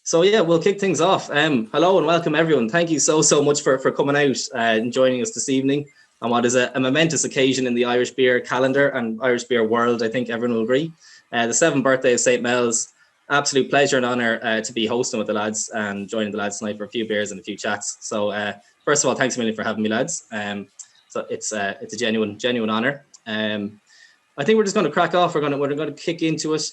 So yeah, we'll kick things off. Hello and welcome everyone. Thank you so much for coming out and joining us this evening on what is a momentous occasion in the Irish beer calendar and Irish beer world. I think everyone will agree. The 7th birthday of St. Mel's. Absolute pleasure and honour to be hosting with the lads and joining the lads tonight for a few beers and a few chats. So first of all, thanks a million for having me, lads. So it's a genuine honour. I think we're just going to crack off. We're going to kick into it.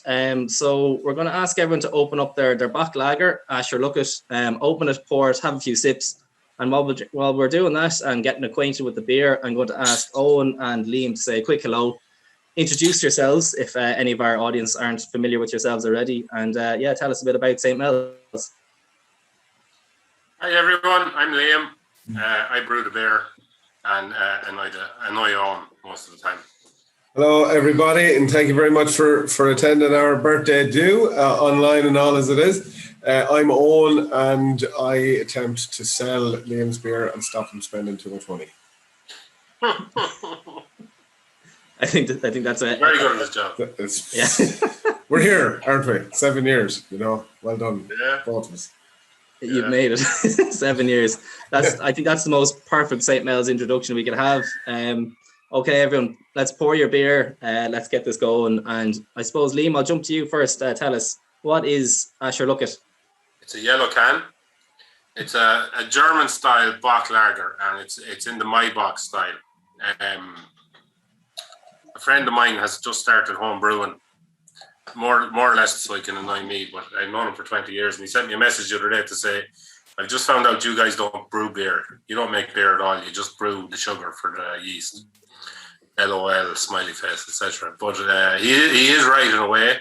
So we're going to ask everyone to open up their Bock lager, Ah Sure Lookit, open it, pour it, have a few sips. And while we're doing that and getting acquainted with the beer, I'm going to ask Owen and Liam to say a quick hello. Introduce yourselves if any of our audience aren't familiar with yourselves already. And tell us a bit about St. Mel's. Hi everyone, I'm Liam. I brew the beer and I know you Owen most of the time. Hello everybody, and thank you very much for attending our birthday do online and all as it is. I'm Owen and I attempt to sell Liam's beer and stop him spending too much money. I think that's a very good at this job. We're here, aren't we? 7 years, well done. Yeah. Both of us. You've made it. 7 years. I think that's the most perfect St. Mel's introduction we could have. Okay, everyone, let's pour your beer. Let's get this going. And I suppose, Liam, I'll jump to you first. Tell us, what is Ah Sure Lookit? It's a yellow can. It's a German-style Bock lager, and it's in the My Bock style. A friend of mine has just started home brewing, more or less so he can annoy me, but I've known him for 20 years, and he sent me a message the other day to say, I've just found out you guys don't brew beer. You don't make beer at all. You just brew the sugar for the yeast. LOL, smiley face, etc. But he is right in a way.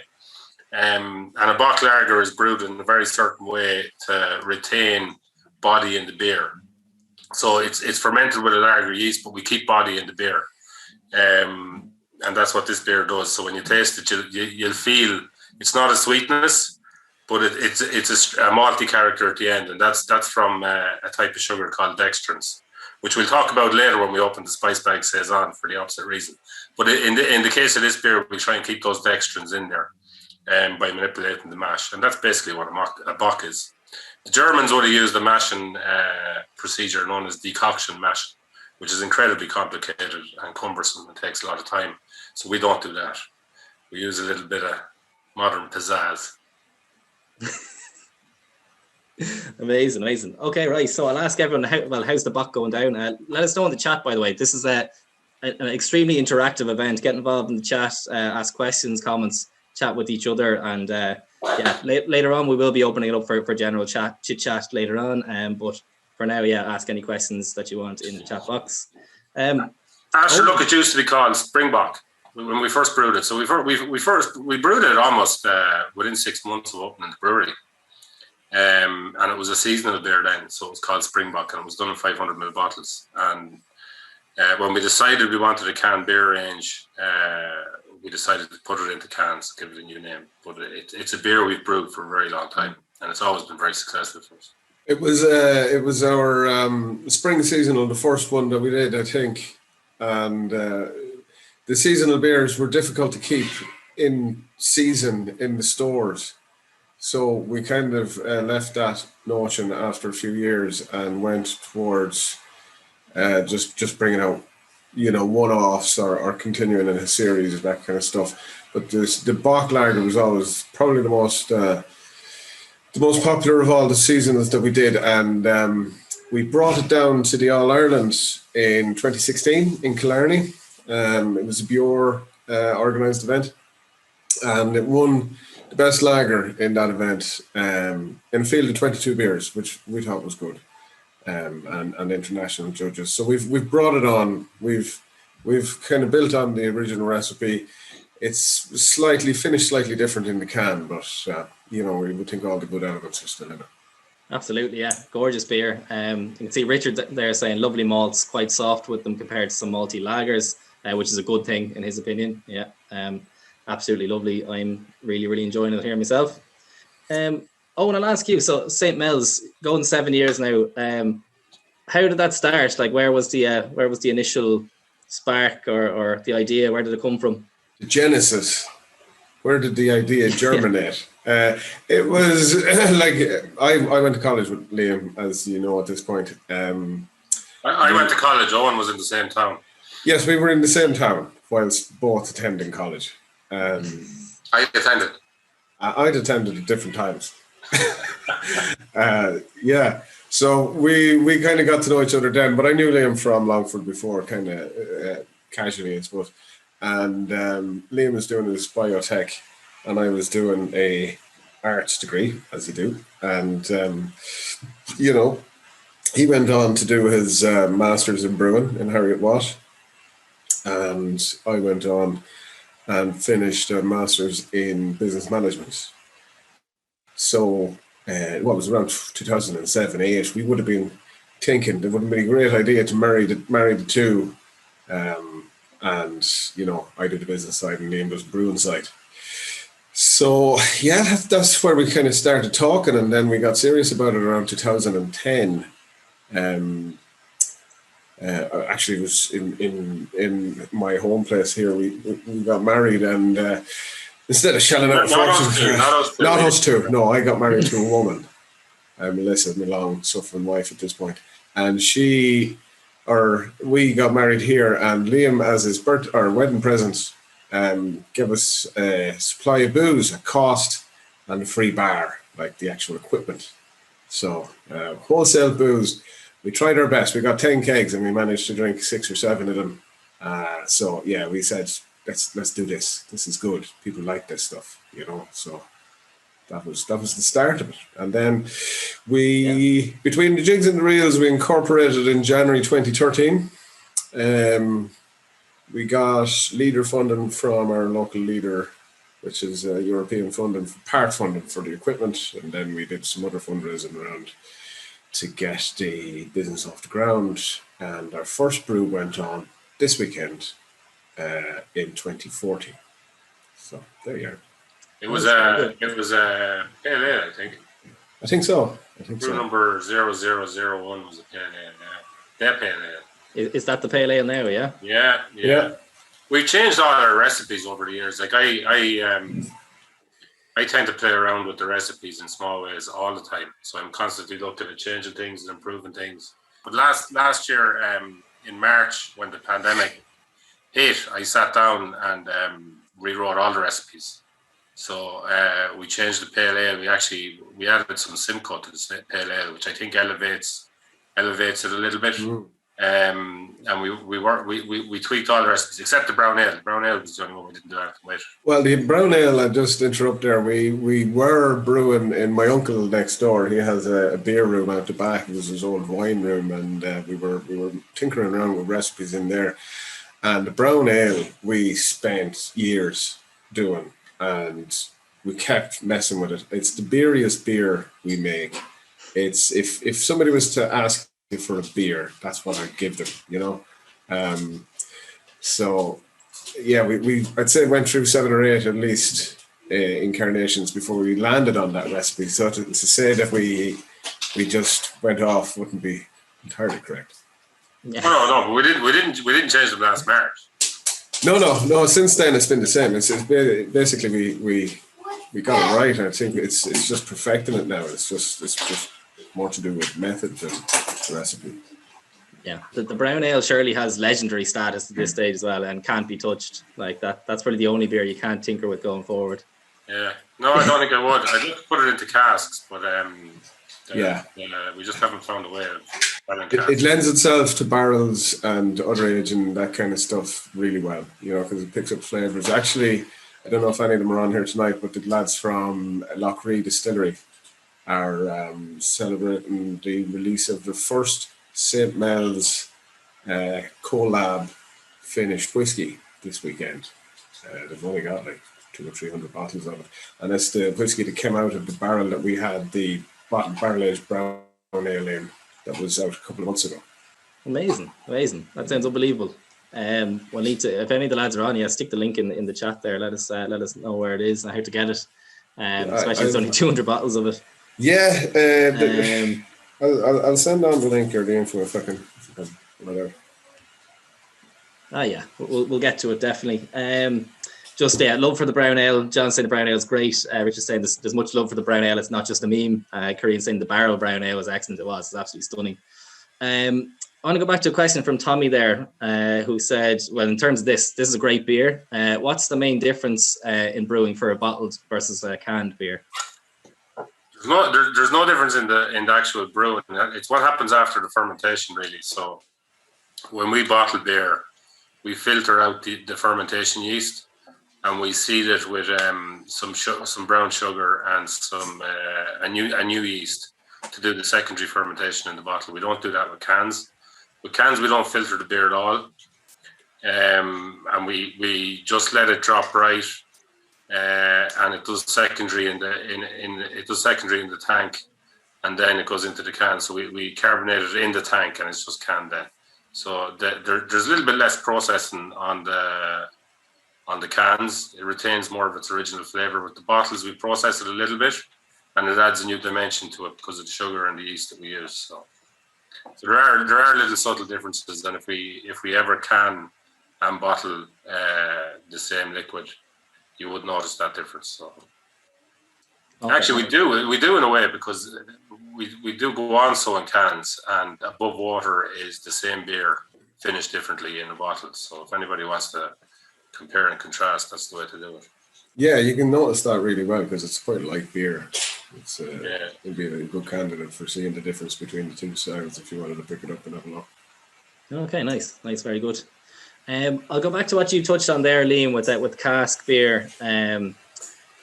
And a Bock lager is brewed in a very certain way to retain body in the beer. So it's fermented with a lager yeast, but we keep body in the beer. And that's what this beer does. So when you taste it, you'll feel it's not a sweetness, but it's a malty character at the end, and that's from a type of sugar called dextrins, which we'll talk about later when we open the Spice Bag Saison for the opposite reason. But in the case of this beer, we try and keep those dextrins in there by manipulating the mash, and that's basically what a Bock is. The Germans would have used the mashing procedure known as decoction mashing, which is incredibly complicated and cumbersome and takes a lot of time. So we don't do that. We use a little bit of modern pizzazz. Amazing. Okay, right. So I'll ask everyone, how's the Bock going down? Let us know in the chat, by the way. This is an extremely interactive event. Get involved in the chat, ask questions, comments, chat with each other. And later on, we will be opening it up for general chit chat later on. But for now, ask any questions that you want in the chat box. Ah Sure Lookit used to be called Springbok when we first brewed it. So we brewed it almost within 6 months of opening the brewery. And it was a seasonal beer then, so it was called Springbok, and it was done in 500ml bottles. And when we decided we wanted a canned beer range, we decided to put it into cans, give it a new name. But it's a beer we've brewed for a very long time, and it's always been very successful for us. It was our spring seasonal, the first one that we did, I think. And the seasonal beers were difficult to keep in season in the stores. So we kind of left that notion after a few years and went towards just bringing out, one-offs or continuing in a series, that kind of stuff. But the Bock lager was always probably the most popular of all the seasons that we did, and we brought it down to the All-Ireland in 2016 in Killarney. It was a Bure organised event, and it won the best lager in that event in a field of 22 beers, which we thought was good, and international judges. So we've brought it on. We've kind of built on the original recipe. It's finished slightly different in the can, but we would think all the good elements are still in it. Absolutely, yeah. Gorgeous beer. You can see Richard there saying lovely malts, quite soft with them compared to some malty lagers, which is a good thing in his opinion. Yeah, absolutely lovely. I'm really enjoying it here myself. Owen, I'll ask you. So St. Mel's going 7 years now. How did that start? Like, where was the initial spark or the idea? Where did it come from? The genesis. Where did the idea germinate? It was like I went to college with Liam, as you know at this point. I went to college. Owen was in the same town. Yes, we were in the same town whilst both attending college. I attended. I'd attended at different times. Yeah, so we kind of got to know each other then, but I knew Liam from Longford before, kind of casually, I suppose. And Liam was doing his biotech, and I was doing a arts degree, as you do. And he went on to do his masters in brewing in Harriet Watt, and I went on and finished a master's in business management. So, what was around 2007, 8, we would have been thinking it would have been a great idea to marry the two. And, I did the business side and Liam does the brewing side. So, yeah, that's where we kind of started talking, and then we got serious about it around 2010. Actually, it was in my home place here. We got married, and instead of shelling out not us two. No, I got married to a woman, Melissa, my long-suffering wife at this point, and we got married here, and Liam, as his wedding present, gave us a supply of booze, a cost, and a free bar, like the actual equipment. So wholesale booze. We tried our best. We got 10 kegs and we managed to drink 6 or 7 of them. So yeah, we said, let's do this. This is good. People like this stuff, So that was the start of it. And then between the jigs and the reels, we incorporated in January 2013. We got leader funding from our local leader, which is European funding, part funding for the equipment. And then we did some other fundraising around to get the business off the ground, and our first brew went on this weekend in 2014. So there you are. It was a pale ale, I think. I think so. Brew number 0001 was a pale ale. Yeah, that pale ale. Is that the pale ale now? Yeah. Yeah. We've changed all our recipes over the years. Like I tend to play around with the recipes in small ways all the time. So I'm constantly looking at changing things and improving things. But last year, in March, when the pandemic hit, I sat down and rewrote all the recipes. So we changed the pale ale. We added some Simcoe to the pale ale, which I think elevates it a little bit. And we tweaked all the recipes except the brown ale. The brown ale was the only one we didn't do anything with. Well, the brown ale, I just interrupt there. We were brewing in my uncle next door. He has a beer room out the back. It was his old wine room, and we were tinkering around with recipes in there. And the brown ale we spent years doing, and we kept messing with it. It's the beeriest beer we make. It's if somebody was to ask for a beer, that's what I'd give them, so yeah, we I'd say went through 7 or 8 at least incarnations before we landed on that recipe. So to say that we just went off wouldn't be entirely correct. Yeah. No, but we didn't change them last March. No, since then it's been the same. It's basically we got it right, and I think it's just perfecting it now. It's just more to do with method than recipe. Yeah, the brown ale surely has legendary status at this stage as well, and can't be touched. Like that's probably the only beer you can't tinker with going forward. Yeah, no, I don't think I would. I'd look to put it into casks, but we just haven't found a way of selling casks. It lends itself to barrels and other aging, that kind of stuff really well, because it picks up flavors. Actually, I don't know if any of them are on here tonight, but the lads from Loughree Distillery are celebrating the release of the first St. Mel's collab finished whiskey this weekend. They've only got like 200 or 300 bottles of it, and it's the whiskey that came out of the barrel that we had the barrel-aged brown ale in that was out a couple of months ago. Amazing. That sounds unbelievable. We'll need to, if any of the lads are on, stick the link in the chat there. Let us know where it is and how to get it. Especially it's only 200 bottles of it. Yeah, I'll send on the link or the info if I can whatever. Yeah, we'll get to it definitely. Just love for the brown ale. John saying the brown ale is great. Richard's saying there's much love for the brown ale. It's not just a meme. Korean saying the barrel brown ale was excellent. It was. It's absolutely stunning. I want to go back to a question from Tommy there, who said, well, in terms of this is a great beer. What's the main difference in brewing for a bottled versus a canned beer? There's no difference in the actual brewing. It's what happens after the fermentation, really. So when we bottle beer, we filter out the fermentation yeast, and we seed it with some brown sugar and some a new yeast to do the secondary fermentation in the bottle. We don't do that with cans. With cans, we don't filter the beer at all, and we just let it drop right, and it does secondary in the tank, and then it goes into the can. So we carbonate it in the tank, and it's just canned then. So there's a little bit less processing on the cans. It retains more of its original flavor. With the bottles, we process it a little bit, and it adds a new dimension to it because of the sugar and the yeast that we use. So there are little subtle differences, and if we ever can and bottle the same liquid, you would notice that difference. So okay. Actually, we do in a way, because we do go on so in cans, and above water is the same beer finished differently in a bottle. So if anybody wants to compare and contrast, that's the way to do it. Yeah, you can notice that really well, because it's quite light beer. It's it'd be a good candidate for seeing the difference between the two styles if you wanted to pick it up and have a look. Okay, nice, very good. I'll go back to what you touched on there, Liam, with cask beer.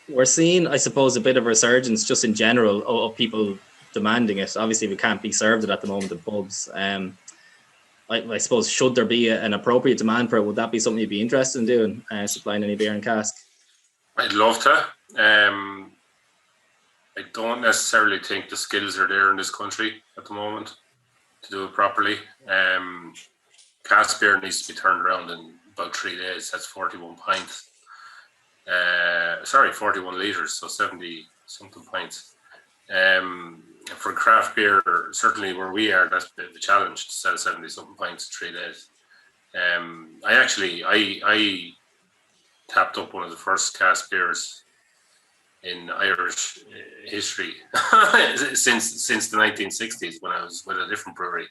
We're seeing, I suppose, a bit of a resurgence just in general of people demanding it. Obviously, we can't be served it at the moment in pubs. I suppose, should there be an appropriate demand for it, would that be something you'd be interested in doing, supplying any beer in cask? I'd love to. I don't necessarily think the skills are there in this country at the moment to do it properly. Cask beer needs to be turned around in about 3 days. That's 41 pints. 41 litres, so 70 something pints. For craft beer, certainly where we are, that's a bit of a challenge to sell 70 something pints in 3 days. I tapped up one of the first cask beers in Irish history since the 1960s, when I was with a different brewery.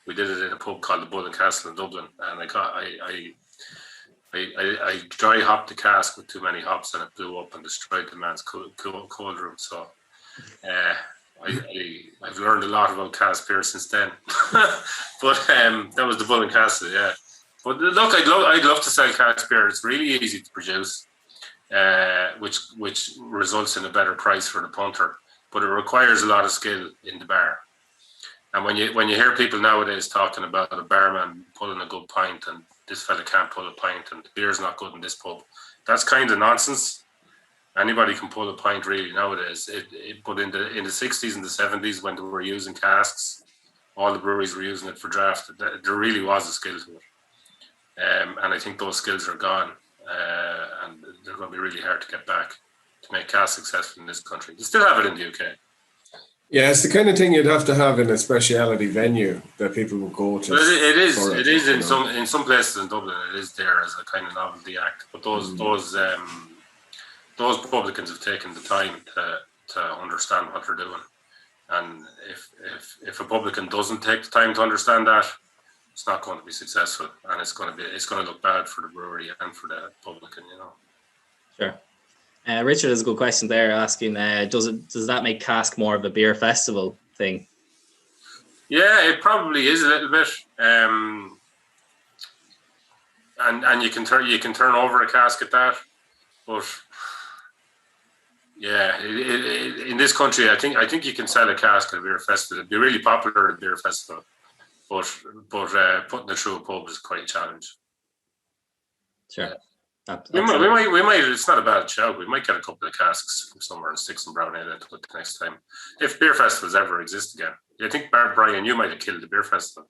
We did it in a pub called the Bull and Castle in Dublin, and I dry hopped the cask with too many hops, and it blew up and destroyed the man's cold room. So I've learned a lot about cask beer since then. But that was the Bull and Castle, yeah. But look, I'd love to sell cask beer. It's really easy to produce, which results in a better price for the punter. But it requires a lot of skill in the bar. And when you hear people nowadays talking about a barman pulling a good pint and this fella can't pull a pint and the beer's not good in this pub, that's kind of nonsense. Anybody can pull a pint really nowadays. But in the 60s and the 70s, when they were using casks, all the breweries were using it for draft. There really was a skill to it. And I think those skills are gone, and they're going to be really hard to get back to make cask successful in this country. They still have it in the UK. Yeah, it's the kind of thing you'd have to have in a speciality venue that people will go to. It is in some places in Dublin. It is there as a kind of novelty act. But those publicans have taken the time to understand what they're doing. And if a publican doesn't take the time to understand that, it's not going to be successful, and it's going to look bad for the brewery and for the publican, you know. Sure. Richard has a good question there, asking, does that make cask more of a beer festival thing? Yeah, it probably is a little bit. And you can turn over a cask at that, but yeah, in this country, I think you can sell a cask at a beer festival. It'd be really popular at a beer festival, but putting it through a pub is quite a challenge. Sure. Yeah. We might. It's not a bad shout. We might get a couple of casks from somewhere and stick some brown ale into it the next time, if beer festivals ever exist again. I think Brian, you might have killed the beer festival.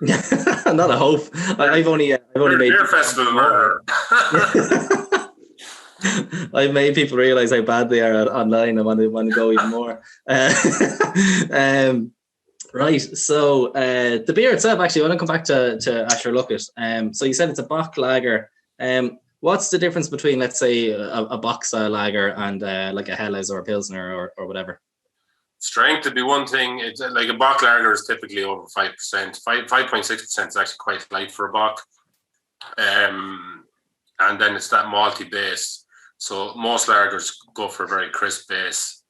Not a hope. I've only made beer festival murderer. I've made people realize how bad they are online. I want to go even more. Right. So the beer itself, actually, I want to come back to Ah Sure Lookit. So you said it's a bock lager. What's the difference between, let's say, a box style lager and like a Helles or a Pilsner or whatever? Strength would be one thing. It's like a bock lager is typically over 5%. 5.6% is actually quite light for a bock. And then it's that malty base. So most lagers go for a very crisp base.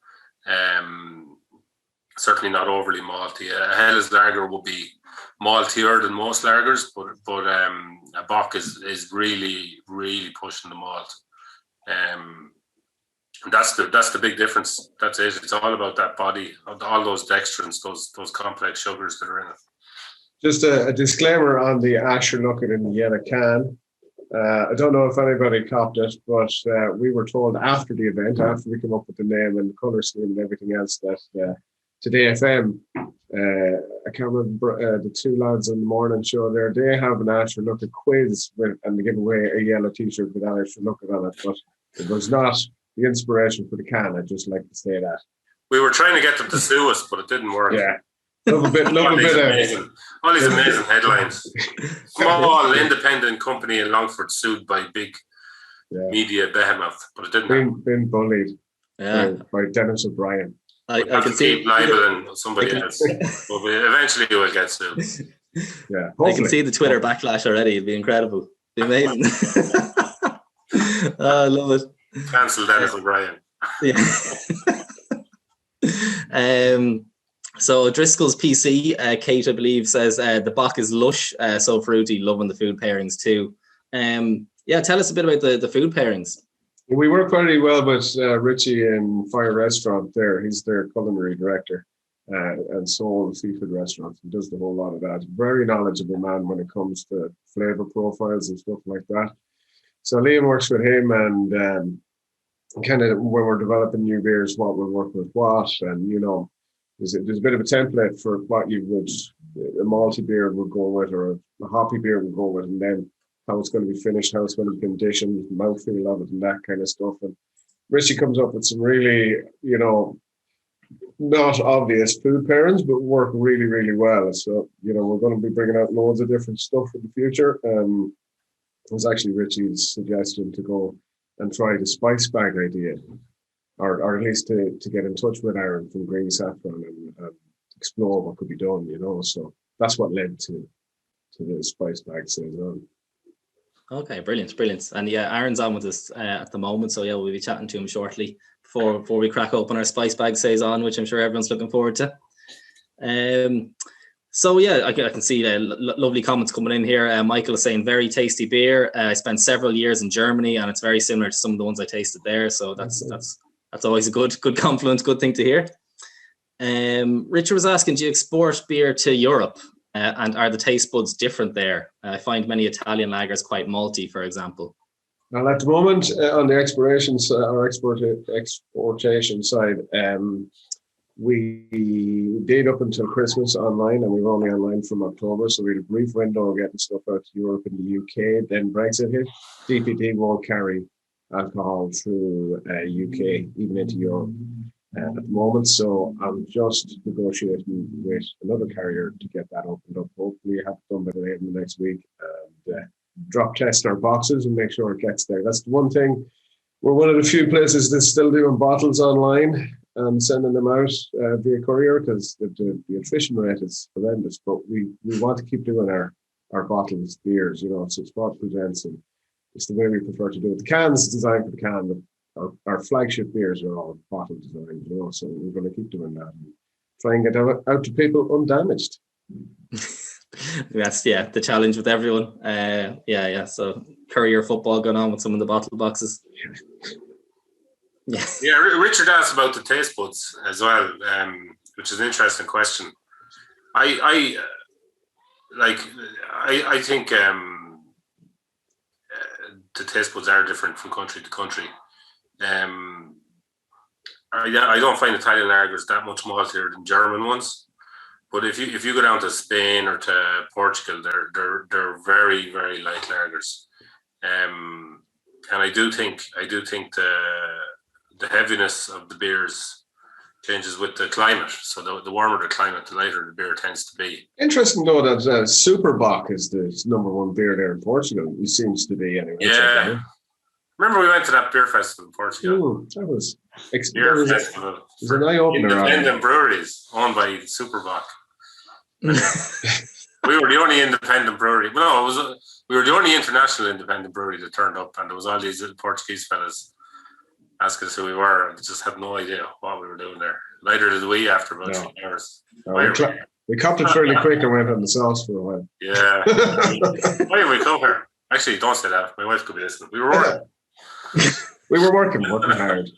Certainly not overly malty. A Helles lager will be maltier than most lagers, but a bock is really, really pushing the malt. And that's the big difference. That's it. It's all about that body, all those dextrins, those complex sugars that are in it. Just a disclaimer on the Ah Sure Lookit in the yellow can. I don't know if anybody copped it, but we were told after the event, after we came up with the name and the colour scheme and everything else, that Today FM, I can't remember the two lads on the morning show there, they have an Ah Sure Lookit quiz and they give away a yellow t-shirt with Ah Sure Lookit on it, but it was not the inspiration for the can. I'd just like to say that. We were trying to get them to sue us, but it didn't work. Yeah. Love a bit all these amazing headlines. Small independent company in Longford sued by big media behemoth, but it didn't. Been bullied by Dennis O'Brien. I can see libeling somebody else, but eventually we'll get sued. Yeah, hopefully. I can see the Twitter backlash already. It'd be incredible. It'd be amazing. I love it. Cancel Dennis O'Brien. Yeah. So Driscoll's PC, Kate, I believe, says the bock is lush, so fruity, loving the food pairings too. Tell us a bit about the food pairings. We work very well with Richie in Fire Restaurant there. He's their culinary director and Soul Seafood Restaurant. He does the whole lot of that. Very knowledgeable man when it comes to flavour profiles and stuff like that. So Liam works with him and kind of when we're developing new beers, what we'll work with what. And, you know, there's a bit of a template for what you would, a malty beer would go with or a hoppy beer would go with, and then how it's going to be finished, how it's going to be conditioned, mouthfeel of it, and that kind of stuff. And Richie comes up with some really, you know, not obvious food pairings, but work really, really well. So, you know, we're going to be bringing out loads of different stuff in the future. It was actually Richie's suggestion to go and try the Spice Bag idea, or at least to get in touch with Arun from Green Saffron and explore what could be done, you know. So that's what led to the Spice Bag Saison. Okay, brilliant. And yeah, Aaron's on with us at the moment, so yeah, we'll be chatting to him shortly before we crack open our Spice Bag Saison, which I'm sure everyone's looking forward to. So yeah, I can see lovely comments coming in here. Michael is saying very tasty beer. I spent several years in Germany, and it's very similar to some of the ones I tasted there. So that's always a good compliment, good thing to hear. Richard was asking, do you export beer to Europe? And are the taste buds different there? I find many Italian lagers quite malty, for example. Well, at the moment, on the exportation side, we did up until Christmas online, and we were only online from October, so we had a brief window of getting stuff out to Europe and the UK. Then Brexit hit. DPD won't carry alcohol through UK, even into Europe. At the moment, so I'm just negotiating with another carrier to get that opened up. Hopefully, have it done by the end of the next week and drop test our boxes and make sure it gets there. That's the one thing. We're one of the few places that's still doing bottles online and sending them out via courier because the attrition rate is horrendous. But we want to keep doing our bottles, beers. You know, so it's what presents and it's the way we prefer to do it. The can's designed for the can, but our flagship beers are all bottle designed, you know, so we're going to keep doing that and try and get out to people undamaged. That's the challenge with everyone. So courier football going on with some of the bottle boxes. Yeah, Richard asked about the taste buds as well, which is an interesting question. I think the taste buds are different from country to country. I don't find Italian lagers that much maltier than German ones, but if you go down to Spain or to Portugal, they're very, very light lagers, and I do think the heaviness of the beers changes with the climate. So the warmer the climate, the lighter the beer tends to be. Interesting though that Super Bock is the number one beer there in Portugal. It seems to be anyway. Yeah. Remember we went to that beer festival in Portugal? Ooh, that was Beer festival. it was an eye-opener. Independent breweries owned by Superbock. We were the only independent brewery. No, we were the only international independent brewery that turned up, and there was all these little Portuguese fellas asking us who we were, and just had no idea what we were doing there. Neither did we after about 3 hours. We copped it fairly quick and went on the sauce for a while. Yeah. Why did we come here? Actually, don't say that. My wife could be listening. We were working. We were working hard.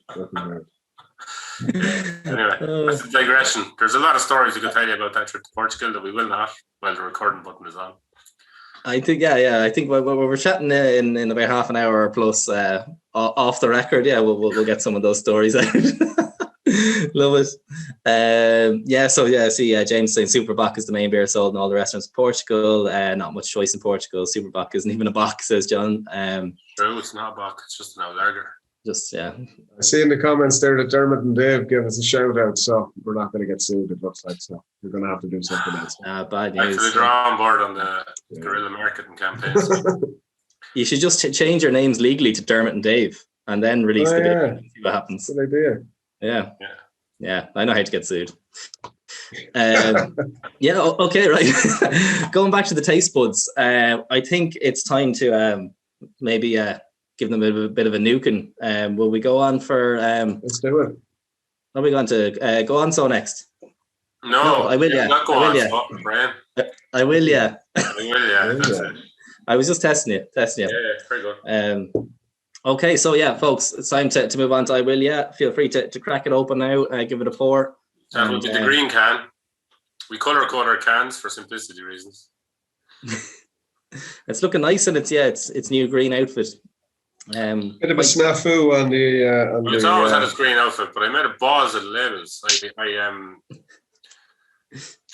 Anyway, that's a digression. There's a lot of stories we could tell you about that trip to Portugal that we will not while the recording button is on. I think, I think when we're chatting in about half an hour or plus off the record, we'll get some of those stories out. Love it. See, James saying Superbock is the main beer sold in all the restaurants in Portugal. Not much choice in Portugal. Superbock isn't even a bock, says John. True, it's not a bock. It's just an old lager. I see in the comments there that Dermot and Dave give us a shout out, so we're not going to get sued, it looks like. So we're going to have to do something else. Bad news. Back to the drawing board on the guerrilla marketing campaigns. You should just change your names legally to Dermot and Dave and then release the video and see what happens. Good idea. Yeah, I know how to get sued. Okay, right. Going back to the taste buds, I think it's time to maybe give them a bit of a nuking. Will we go on for? Let's do it. Are we going to go on? So next? No, I will. Not go on. Brian. I will. Yeah. That's it. I was just testing you. Yeah, very good. Okay, so folks, it's time to move on to I Will. Yeah, feel free to crack it open now. Give it a pour. That will be the green can. We color code our cans for simplicity reasons. It's looking nice, and it's new green outfit. Bit of a snafu on the. It's always had its green outfit, but I made a balls of the labels.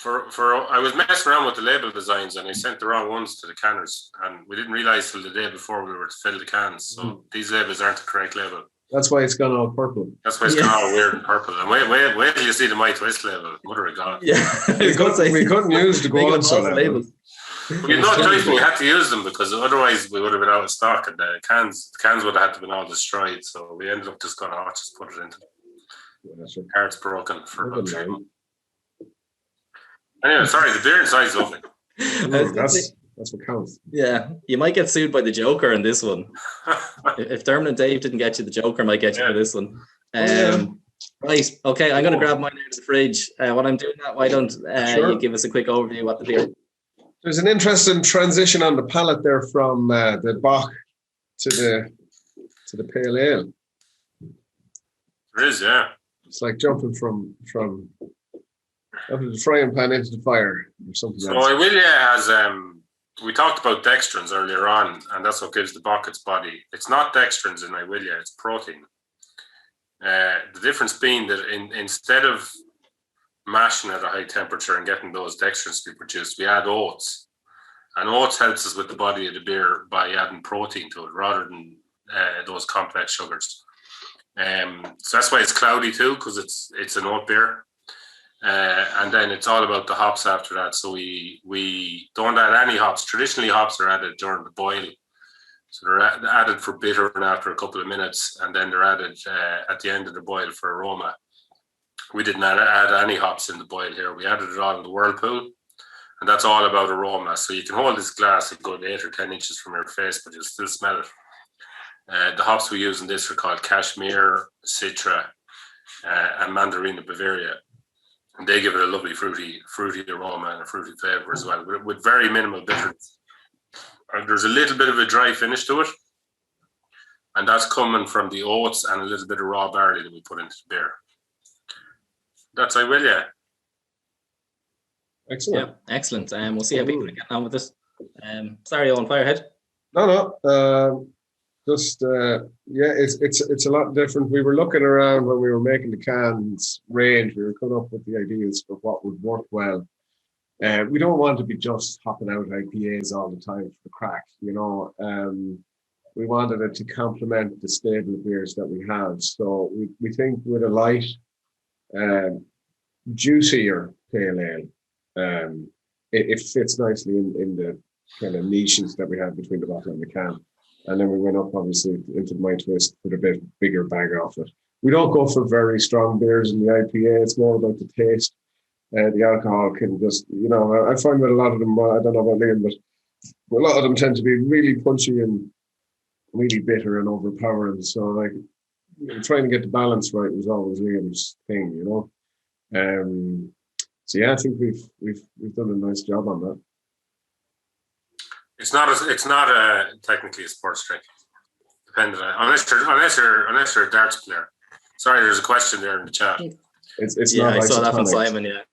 I was messing around with the label designs, and I sent the wrong ones to the canners, and we didn't realize till the day before we were to fill the cans. So these labels aren't the correct label. That's why it's gone all purple. That's why it's gone all weird and purple. And wait till you see the My Twist label. Mother of God. Yeah, we couldn't use the go on labels. We had no choice. We had to use them because otherwise we would have been out of stock, and the cans would have had to been all destroyed. So we ended up just going, just put it into. Cards broken for about 3 months. Anyway, sorry, the beer inside is lovely. That's what counts. Yeah, you might get sued by the Joker in this one. If Dermot and Dave didn't get you, the Joker might get you for this one. Right, okay, I'm going to grab mine out of the fridge. While I'm doing that, why don't you give us a quick overview of what the beer? There's an interesting transition on the palate there from the Bock to the Pale Ale. There is, yeah. It's like jumping from out of the frying pan into the fire or something. So I will has we talked about dextrins earlier on, and that's what gives the Bock its body. It's not dextrins in Iwilia, it's protein. The difference being that instead of mashing at a high temperature and getting those dextrins to be produced, we add oats. And oats helps us with the body of the beer by adding protein to it rather than those complex sugars. So that's why it's cloudy too, because it's an oat beer. And then it's all about the hops after that. So we don't add any hops. Traditionally, hops are added during the boil. So they're added for bitter and after a couple of minutes, and then they're added at the end of the boil for aroma. We didn't add any hops in the boil here. We added it all in the whirlpool, and that's all about aroma. So you can hold this glass a good 8 or 10 inches from your face, but you'll still smell it. The hops we use in this are called Cashmere, Citra, and Mandarina Bavaria. And they give it a lovely fruity aroma and a fruity flavour as well, with very minimal bitterness. And there's a little bit of a dry finish to it. And that's coming from the oats and a little bit of raw barley that we put into the beer. That's I will, yeah. Excellent. Yeah, excellent. We'll see how people get on with this. Sorry, Owen, fire ahead. No. It's a lot different. We were looking around when we were making the cans range. We were coming up with the ideas of what would work well. We don't want to be just hopping out IPAs all the time for the crack, you know. We wanted it to complement the stable of beers that we have. So we think with a light, juicier pale ale, it fits nicely in the kind of niches that we have between the bottle and the can. And then we went up, obviously, into my twist, put a bit bigger bag off it. We don't go for very strong beers in the IPA. It's more about the taste. The alcohol can just, I find that a lot of them, I don't know about Liam, but a lot of them tend to be really punchy and really bitter and overpowering. So, like, trying to get the balance right was always Liam's thing, So yeah, I think we've done a nice job on that. It's not technically a sports drink, depending on unless you're a darts player. Sorry, there's a question there in the chat. It's not I saw that from isotonic. Simon. Yeah,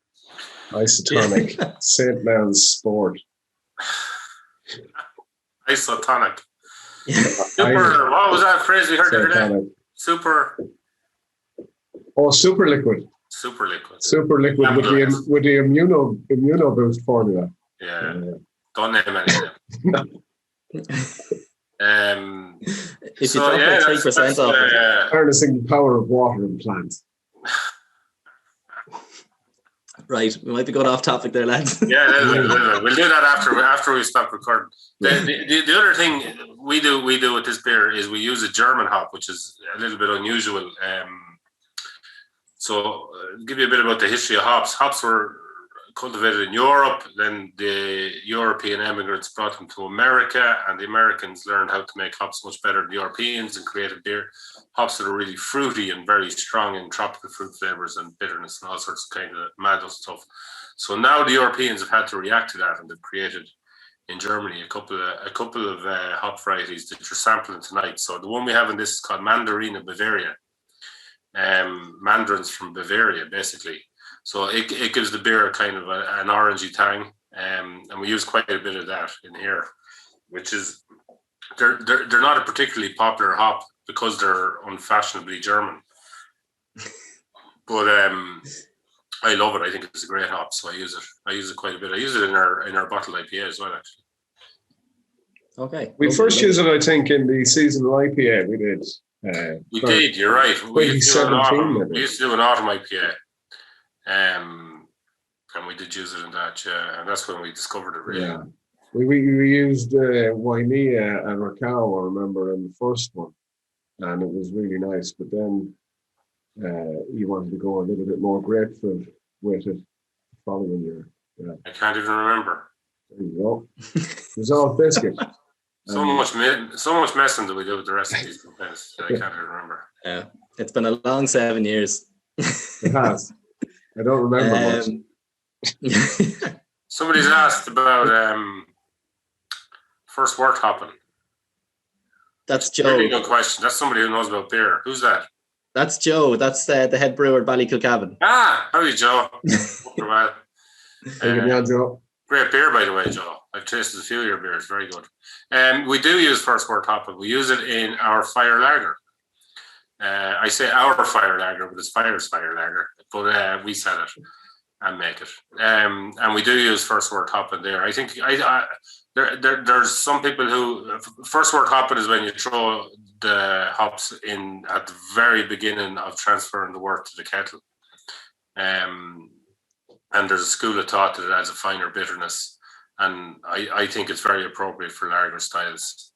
Isotonic. St. Man's Sport. Isotonic. Super. What was that phrase we heard the other day? Super. Oh, super liquid. Super liquid. Super liquid with the immuno boost formula. Yeah. Don't name any of them. If you drop like 3% off it. Harnessing the power of water in plants. Right, we might be going off topic there, lads. Yeah, we'll do that after we stop recording. The other thing we do with this beer is we use a German hop, which is a little bit unusual. So I'll give you a bit about the history of hops. Hops were cultivated in Europe, then the European immigrants brought them to America, and the Americans learned how to make hops much better than the Europeans and created beer. Hops that are really fruity and very strong in tropical fruit flavors and bitterness and all sorts of kind of mad stuff. So now the Europeans have had to react to that, and they've created in Germany a couple of hop varieties that you're sampling tonight. So the one we have in this is called Mandarina Bavaria. Mandarins from Bavaria, basically. So it gives the beer a kind of an orangey tang, and we use quite a bit of that in here, which is they're not a particularly popular hop because they're unfashionably German. But I love it. I think it's a great hop, so I use it quite a bit. I use it in our bottled IPA as well, actually. Okay. We first used it, I think, in the seasonal IPA we did. We did. You're right. We used to do an autumn IPA. And we did use it in that, and that's when we discovered it, really. Yeah. We used Waimea and Raquel, I remember, in the first one, and it was really nice. But then you wanted to go a little bit more grapefruit with it the following year. Yeah. I can't even remember. There you go. Dissolved biscuit. So much messing that we do with the rest of these complaints that I can't even remember. Yeah, it's been a long 7 years. It has. I don't remember much. Somebody's asked about first wort hopping. That's Joe. Really good question. That's somebody who knows about beer. Who's that? That's Joe. That's the head brewer at Ballykilcavin. Ah, how are you, Joe? Joe. Great beer, by the way, Joe. I've tasted a few of your beers. Very good. We do use first wort hopping. We use it in our fire lager. I say our fire lager, but it's Fire's fire lager. But we sell it and make it. And we do use first wort hopping there. I think there's some people who first wort hopping is when you throw the hops in at the very beginning of transferring the wort to the kettle. And there's a school of thought that it adds a finer bitterness. And I think it's very appropriate for lager styles.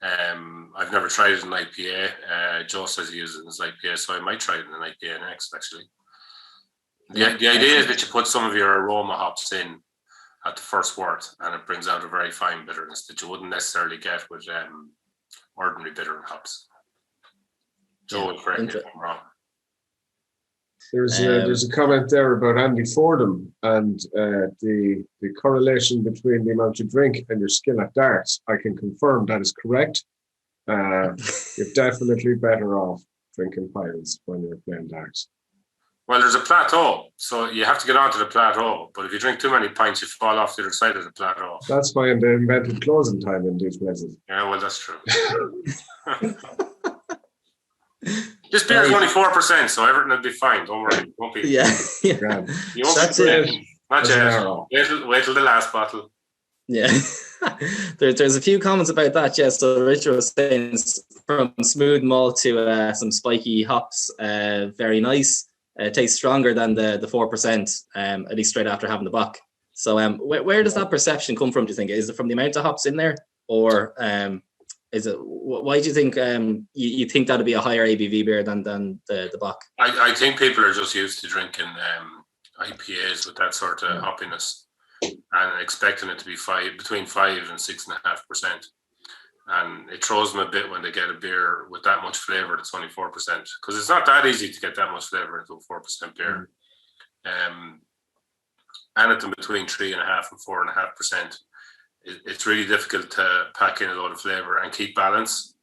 I've never tried it in IPA. Joe says he uses it in his IPA, so I might try it in an IPA next, actually. The idea is that you put some of your aroma hops in at the first wort, and it brings out a very fine bitterness that you wouldn't necessarily get with ordinary bitter hops. Joe will correct me if I'm wrong. There's a comment there about Andy Fordham and the correlation between the amount you drink and your skill at darts. I can confirm that is correct. You're definitely better off drinking pints when you're playing darts. Well, there's a plateau, so you have to get onto the plateau. But if you drink too many pints, you fall off the other side of the plateau. That's why they invented closing time in these places. Yeah, well, that's true. This beer is only 4%, so everything will be fine. Don't worry. It won't be. Yeah. You won't That's it. Not yet. Wait till the last bottle. Yeah. There's a few comments about that. Yeah. So Richard was saying from smooth malt to some spiky hops. Very nice. It tastes stronger than the 4%, at least straight after having the bock. So where does that perception come from, do you think? Is it from the amount of hops in there, or Is it? Why do you think you think that'd be a higher ABV beer than the Bock? I think people are just used to drinking IPAs with that sort of hoppiness and expecting it to be between 5 and 6.5%. And it throws them a bit when they get a beer with that much flavour that's only 4%, because it's not that easy to get that much flavour into a 4% beer. Anything between 3.5 and 4.5%. It's really difficult to pack in a lot of flavour and keep balance,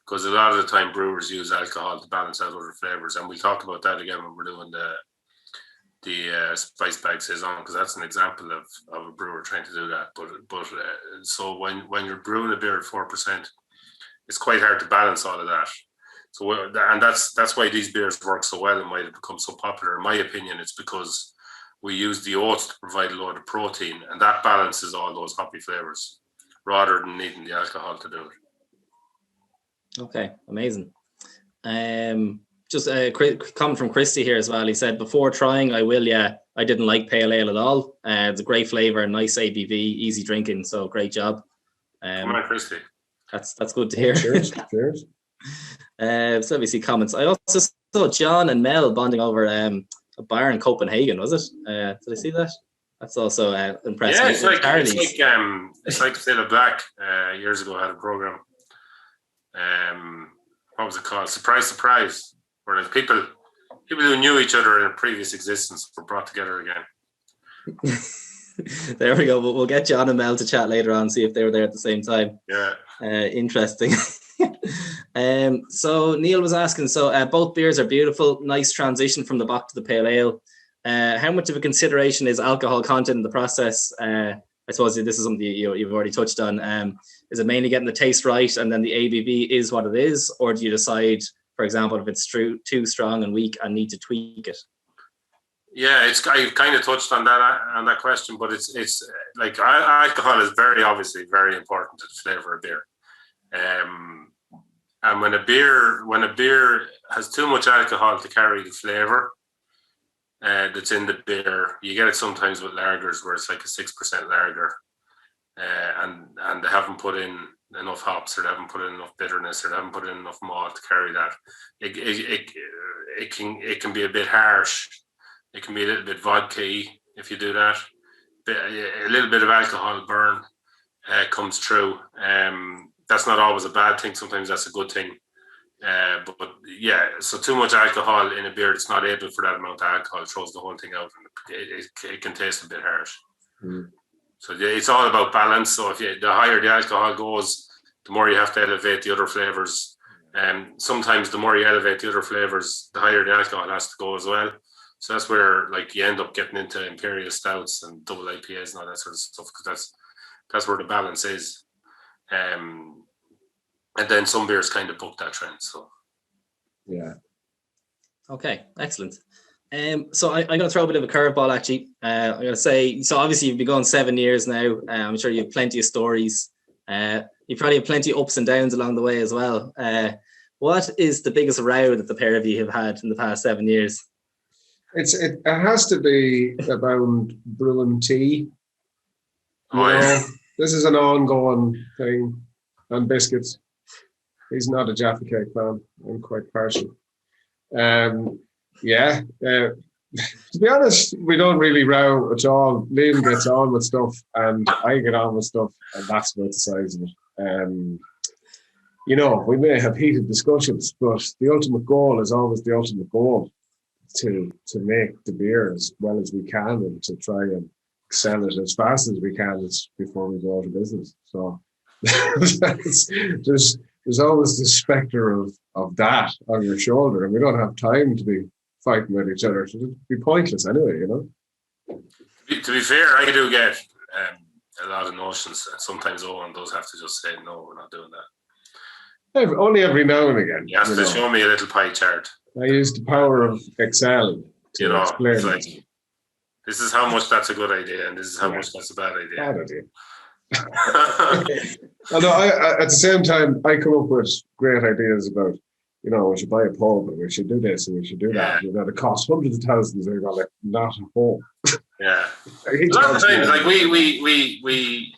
because a lot of the time brewers use alcohol to balance out other flavours, and we talk about that again when we're doing the Spice Bag Saison, because that's an example of a brewer trying to do that. But so when you're brewing a beer at 4%, it's quite hard to balance all of that. So and that's why these beers work so well and why they become so popular. In my opinion, it's because we use the oats to provide a lot of protein, and that balances all those hoppy flavors rather than needing the alcohol to do it. Okay, amazing. Just a comment from Christy here as well. He said, before trying, I didn't like pale ale at all. It's a great flavour, nice ABV, easy drinking. So great job. Come on, Christy. That's good to hear. Cheers. Cheers. So let me see comments. I also saw John and Mel bonding over a bar in Copenhagen, was it? Did I see that? That's also impressive. Yeah, it's like Sailor Black years ago had a program. What was it called? Surprise, surprise. Where people who knew each other in a previous existence were brought together again. There we go. We'll get John and Mel to chat later on, see if they were there at the same time. Yeah. Interesting. So Neil was asking, both beers are beautiful, nice transition from the Bock to the pale ale. How much of a consideration is alcohol content in the process? I suppose this is something you've already touched on. Is it mainly getting the taste right and then the ABV is what it is? Or do you decide, for example, if it's too strong and weak and need to tweak it? Yeah, I kind of touched on that question, but it's like alcohol is very obviously very important to the flavour of beer. And when a beer has too much alcohol to carry the flavour that's in the beer, you get it sometimes with lagers where it's like a 6% lager, and they haven't put in enough hops, or they haven't put in enough bitterness, or they haven't put in enough malt to carry that. It can be a bit harsh. It can be a little bit vodka-y if you do that. A little bit of alcohol burn comes through. That's not always a bad thing. Sometimes that's a good thing. But yeah, so too much alcohol in a beer that's not able for that amount of alcohol throws the whole thing out, and it can taste a bit harsh. So it's all about balance. So the higher the alcohol goes, the more you have to elevate the other flavors. And sometimes the more you elevate the other flavors, the higher the alcohol has to go as well. So that's where you end up getting into imperial stouts and double IPAs and all that sort of stuff, because that's where the balance is. And then some beers kind of book that trend. So yeah. Okay, excellent. So I'm going to throw a bit of a curveball actually. I'm going to say, so obviously you've been going 7 years now. I'm sure you have plenty of stories. You probably have plenty of ups and downs along the way as well. What is the biggest row that the pair of you have had in the past 7 years? It has to be about brewing tea. This is an ongoing thing. And biscuits. He's not a Jaffa Cake fan. I'm quite partial. To be honest, we don't really row at all. Liam gets on with stuff and I get on with stuff, and that's about the size of it. We may have heated discussions, but the ultimate goal is always the ultimate goal, to make the beer as well as we can and to try and sell it as fast as we can before we go out of business. So there's always the spectre of that on your shoulder, and we don't have time to be fighting with each other. So it'd be pointless anyway, To be fair, I do get a lot of notions, and sometimes Owen does have to just say, no, we're not doing that. Only every now and again. You have to show me a little pie chart. I use the power of Excel to explain it's like, this is how much that's a good idea, and this is how much that's a bad idea. Bad idea. Although at the same time, I come up with great ideas about, we should buy a pub and we should do this and we should do that. It costs hundreds of thousands, and you're like, not at home. Yeah. A lot of times, like we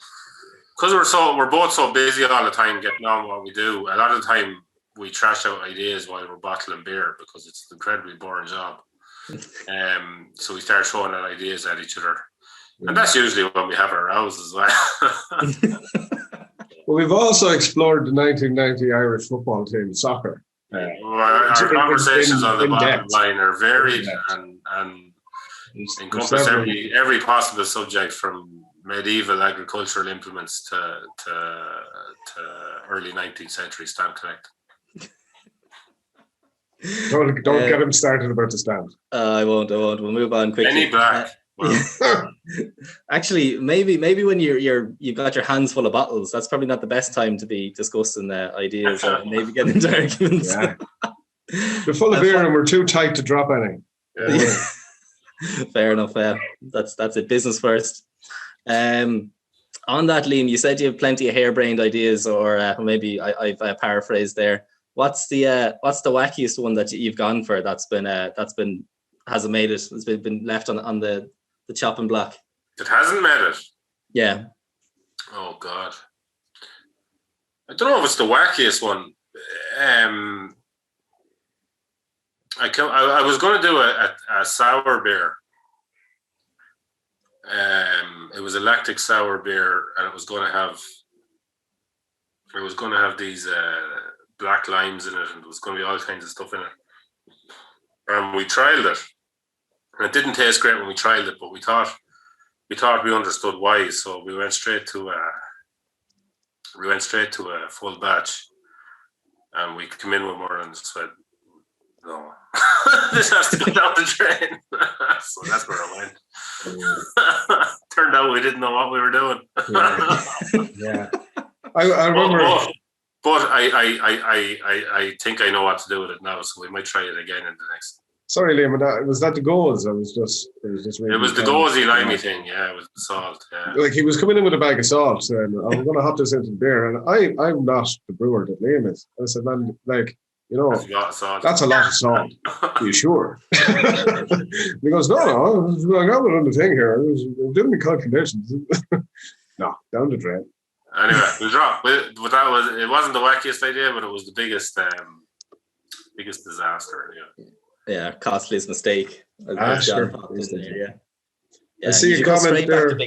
because we're both so busy all the time getting on what we do. A lot of the time we trash out ideas while we're bottling beer because it's an incredibly boring job. So we start throwing out ideas at each other, and that's usually when we have our rows as well. Well, we've also explored the 1990 Irish football team soccer. Our conversations on the bottom line are varied and encompass every possible subject from medieval agricultural implements to early 19th century stamp collecting. Don't get him started about the stamp. I won't. We'll move on quickly. Any black. Actually, maybe when you've got your hands full of bottles, that's probably not the best time to be discussing ideas or maybe get into arguments. Yeah. They're full of beer and we're too tight to drop any. Yeah. Fair enough. That's it. Business first. On that, Liam, you said you have plenty of harebrained ideas, or maybe I paraphrased there. What's the wackiest one that you've gone for hasn't made it? It's been left on the chopping block. It hasn't made it. Yeah. Oh God. I don't know if it's the wackiest one. I was going to do a sour beer. It was a lactic sour beer, and it was going to have these black limes in it, and there was going to be all kinds of stuff in it. And we trialed it, and it didn't taste great when we trialed it, but we thought we understood why, so we went straight to a full batch, and we came in with more and said, no, this has to go down the drain. So that's where it went. Turned out we didn't know what we were doing. Yeah. I remember. But I think I know what to do with it now, so we might try it again in the next. Sorry, Liam, was that the goals? It was the gozy limey thing, yeah. It was the salt, yeah. Like he was coming in with a bag of salt, and I'm going to hop this into the beer, and I'm not the brewer that Liam is. I said, man, like, you know, that's a lot of salt. Are you sure? And he goes, no, I got it on the thing here. I was doing the calculations. No, down the drain. Anyway, we dropped. But it wasn't the wackiest idea, but it was the biggest disaster. Yeah, costliest mistake. Sure. Yeah. I see a comment there.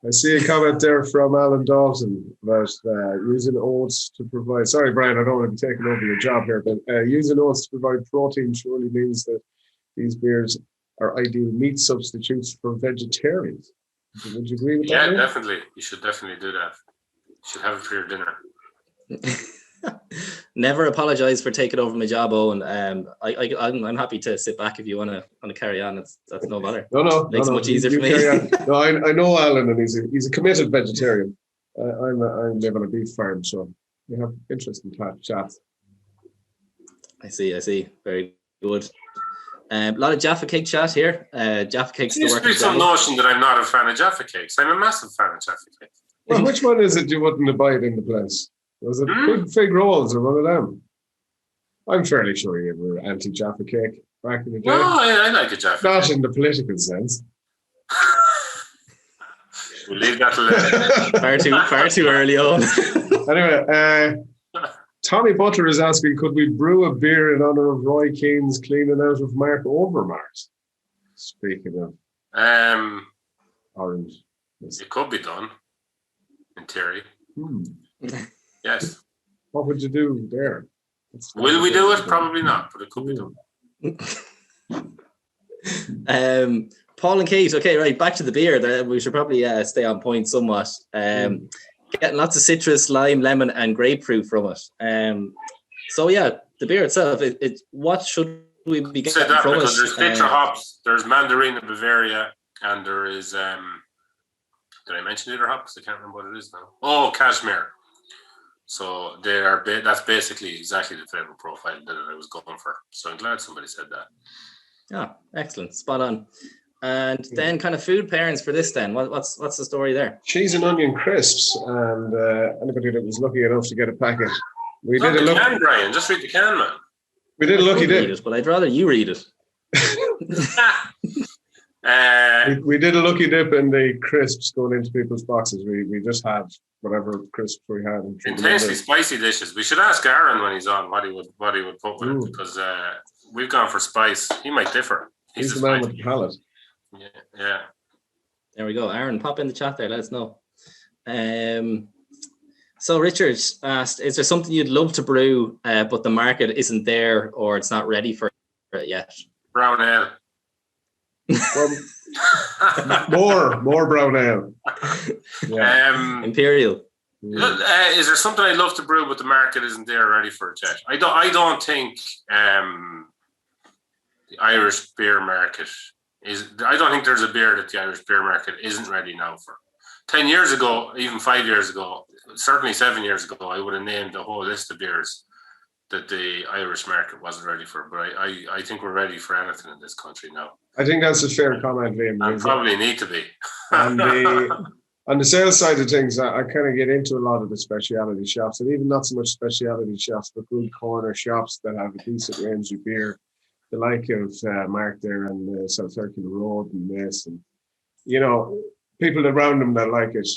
I see a comment there from Alan Dalton about using oats to provide. Sorry, Brian, I don't want to be taking over your job here, but using oats to provide protein surely means that these beers are ideal meat substitutes for vegetarians. Would you agree with that? Yeah, definitely. You should definitely do that. You should have it for your dinner. Never apologize for taking over my job, Owen. I'm happy to sit back if you want to carry on. That's no bother. No. Makes it much easier for me. No, I know Alan, and he's a committed vegetarian. I live on a beef farm, so we have interesting chats. I see. Very good. A lot of Jaffa Cake chat here. Jaffa Cakes. There used to be some notion that I'm not a fan of Jaffa Cakes. I'm a massive fan of Jaffa Cakes. Well, which one is it you wouldn't abide in the place? Was it Big Fig Rolls or one of them? I'm fairly sure you were anti-Jaffa Cake back in the day. No, I like a Jaffa Cake. Not in the political sense. We'll leave that alone. far too early on. Anyway, Tommy Butler is asking, could we brew a beer in honor of Roy Keane's cleaning out of Mark Overmars? Speaking of orange. It could be done, in theory. Yes. What would you do there? Will we do it? Probably not, but it could be done. Paul and Kate, okay, right, back to the beer. We should probably stay on point somewhat. Getting lots of citrus, lime, lemon, and grapefruit from it. So yeah, the beer itself, what should we be getting that from because it? There's Citra hops, there's Mandarina Bavaria, and there is did I mention the other hops? I can't remember what it is now. Oh, Cashmere. So they are. That's basically exactly the flavor profile that I was going for. So I'm glad somebody said that. Yeah, excellent, spot on. And then kind of food pairings for this. Then what's the story there? Cheese and onion crisps, and anybody that was lucky enough to get a packet. We did a look. Can, Brian, just read the can, man. We did a lucky dip, but I'd rather you read it. We did a lucky dip in the crisps going into people's boxes. We just had whatever crisps we had. Intensely spicy dishes. We should ask Aaron when he's on what he would put with it, because we've gone for spice. He might differ. He's the man with the palate. Yeah. There we go. Aaron, pop in the chat there. Let us know. So Richard asked, is there something you'd love to brew, but the market isn't there or it's not ready for it yet? Brown ale. Well, more brown ale. Yeah. Imperial. Is there something I'd love to brew, but the market isn't there ready for it yet? I don't think the Irish beer market is. I don't think there's a beer that the Irish beer market isn't ready now for. 10 years ago, even 5 years ago, certainly 7 years ago, I would have named a whole list of beers that the Irish market wasn't ready for. But I think we're ready for anything in this country now. I think that's a fair comment, Liam. And probably need to be. On the sales side of things, I kind of get into a lot of the specialty shops, and even not so much specialty shops, but good corner shops that have a decent range of beer, the like of Mark there and South Circular Road and this, and people around them that like it.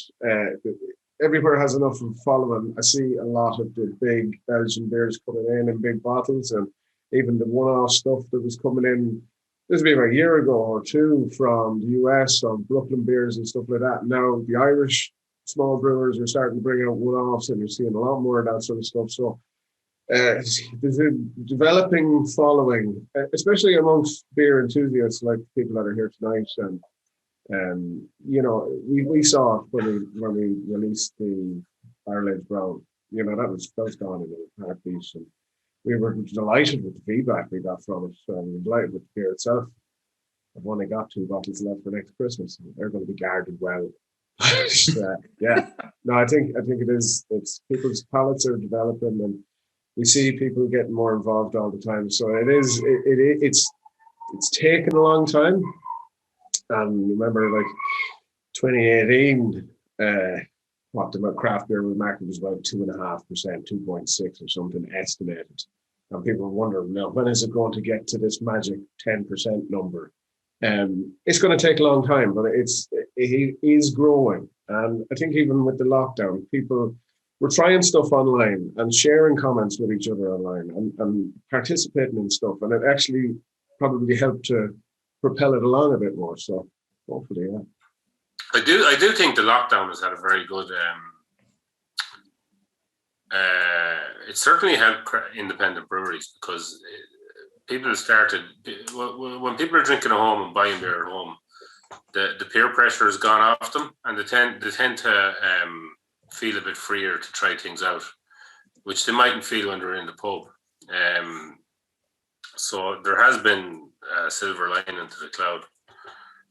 Everywhere has enough of a following. I see a lot of the big Belgian beers coming in big bottles, and even the one-off stuff that was coming in. This was about a year ago or two from the US on Brooklyn beers and stuff like that. Now the Irish small brewers are starting to bring out one-offs, and you're seeing a lot more of that sort of stuff. So there's a developing following, especially amongst beer enthusiasts like people that are here tonight. And we saw it when we released the Barrel Aged Brown. That was gone in a heartbeat. And we were delighted with the feedback we got from it. We were delighted with the beer itself. I've only got 2 bottles left for next Christmas. They're going to be guarded well. Yeah. No, I think it is. It's people's palates are developing, and we see people getting more involved all the time. So it's taken a long time. And remember, like 2018, the craft beer market was about 2.5%, 2.6 or something estimated. And people were wondering, now, when is it going to get to this magic 10% number? It's going to take a long time, but it is growing. And I think even with the lockdown, people were trying stuff online and sharing comments with each other online and participating in stuff. And it actually probably helped to propel it along a bit more. So hopefully, yeah. I do think the lockdown has had a very good. It certainly helped independent breweries, because people started, when people are drinking at home and buying beer at home, the peer pressure has gone off them, and they tend to feel a bit freer to try things out, which they mightn't feel when they're in the pub. So there has been a silver lining to the cloud.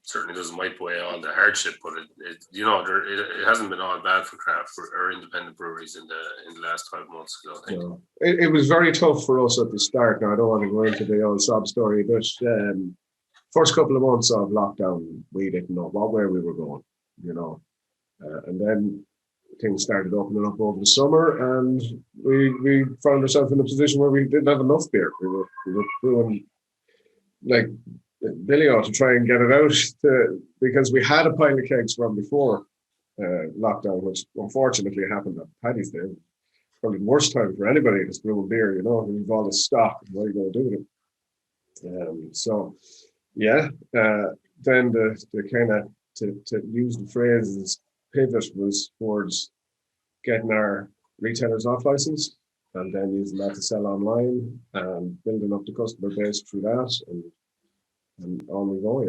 Certainly doesn't wipe away all the hardship, but it hasn't been all bad for craft or independent breweries in the last 12 months. I think. No. It was very tough for us at the start. Now I don't want to go into the old sob story, but first couple of months of lockdown, we didn't know what way we were going, and then things started opening up over the summer, and we found ourselves in a position where we didn't have enough beer. We were brewing like Billy ought to try and get it out because we had a pile of kegs from before lockdown, which unfortunately happened on Paddy's Day. Probably the worst time for anybody that's brewing beer, we've all this stock. What are you going to do with it? Then the kind of, to use the phrase, pivot was towards getting our retailers off license and then using that to sell online and building up the customer base through that, and on we go,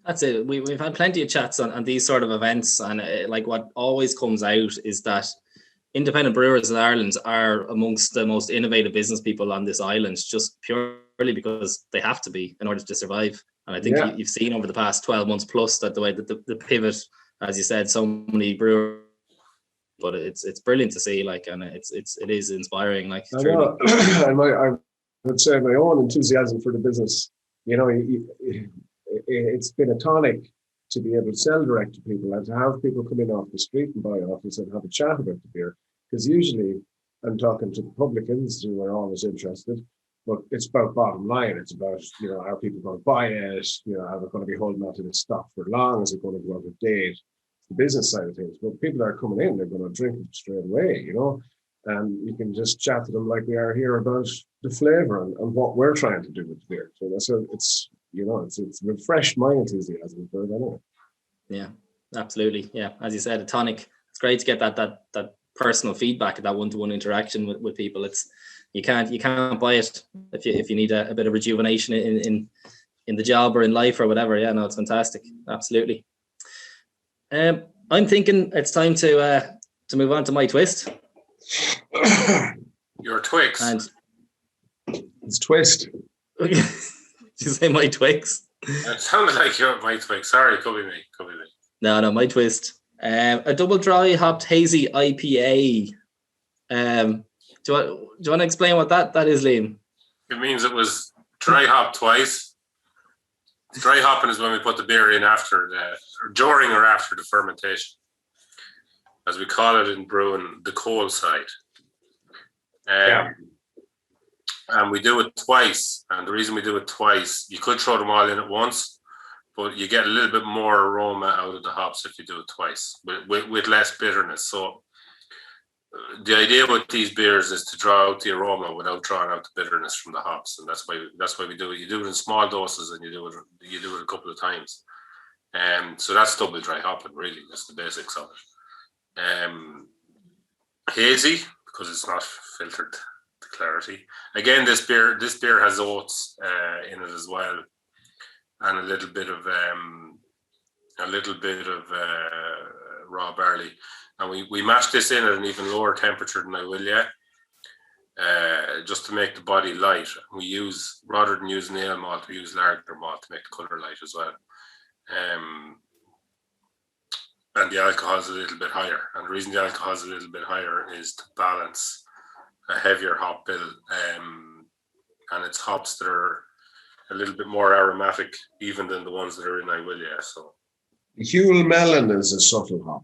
That's it. We've had plenty of chats on these sort of events, and like what always comes out is that independent brewers in Ireland are amongst the most innovative business people on this island, just purely because they have to be in order to survive. And I think you've seen over the past 12 months plus that the way that the pivot, as you said, so many brewers, but it's brilliant to see, and it is inspiring. I would say my own enthusiasm for the business, it's been a tonic to be able to sell direct to people and to have people come in off the street and buy off us and have a chat about the beer. Because usually I'm talking to the publicans who are always interested, but it's about bottom line. It's about, are people going to buy it? Are they going to be holding on to the stock for long? Is it going to go out of date? The business side of things. But people that are coming in, they're going to drink it straight away, and you can just chat to them like we are here about the flavor and what we're trying to do with the beer. So it's refreshed my enthusiasm for it anyway. Yeah, absolutely. Yeah, as you said, a tonic. It's great to get that personal feedback, that one-to-one interaction with people. You can't buy it if you need a bit of rejuvenation in the job or in life or whatever. Yeah, no, it's fantastic. Absolutely. I'm thinking it's time to move on to my twist. Your Twix. And it's twist. Did you say my Twix? It sounded like my Twix. Sorry, could be me. No, my twist. A double dry hopped hazy IPA. Do you want to explain what that is, Liam? It means it was dry hopped twice. Dry hopping is when we put the beer in during or after the fermentation, as we call it in brewing, the cold side. And we do it twice. And the reason we do it twice, you could throw them all in at once, but you get a little bit more aroma out of the hops if you do it twice with less bitterness. So the idea with these beers is to draw out the aroma without drawing out the bitterness from the hops, and that's why we do it. You do it in small doses, and you do it a couple of times. So that's double dry hopping, really. That's the basics of it. Hazy, because it's not filtered to clarity. Again, this beer has oats in it as well, and a little bit of raw barley. And we mash this in at an even lower temperature than I will yet, just to make the body light. Rather than using ale malt, we use lager malt to make the colour light as well. And the alcohol is a little bit higher. And the reason the alcohol is a little bit higher is to balance a heavier hop bill. And it's hops that are a little bit more aromatic even than the ones that are in Iwilia. So Huell Melon is a subtle hop.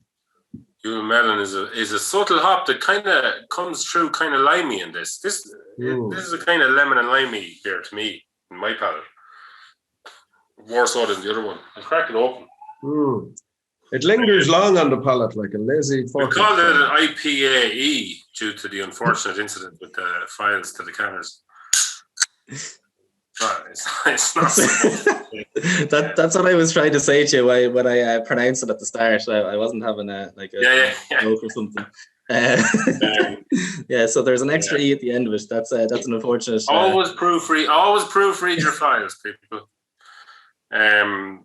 Huell Melon is a subtle hop that kind of comes through kind of limey in this. This is a kind of lemon and limey beer to me, in my palate. More so than the other one. I'll crack it open. It lingers long on the palate like a lazy fork. We called it an IPAE due to the unfortunate incident with the files to the canners. But it's not. That's what I was trying to say to you when I pronounced it at the start. I wasn't having a joke or something. So there's an extra E at the end of it. That's an unfortunate. Always proofread your files, people. And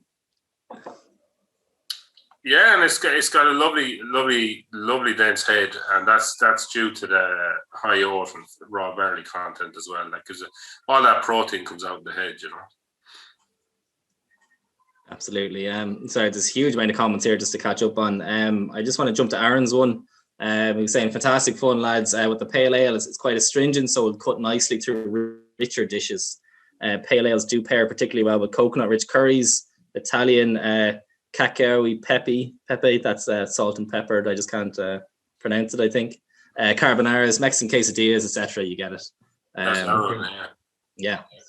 it's got a lovely dense head, and that's due to the high oat and raw barley content as well. Like, because all that protein comes out of the head, Absolutely. Sorry, there's a huge amount of comments here just to catch up on. I just want to jump to Aaron's one. He was saying, fantastic fun, lads. With the pale ale, it's quite astringent, so it'll cut nicely through richer dishes. Pale ales do pair particularly well with coconut-rich curries, Italian cacao pepe, that's salt and peppered. I just can't pronounce it, I think. Carbonaras, Mexican quesadillas, etc. You get it.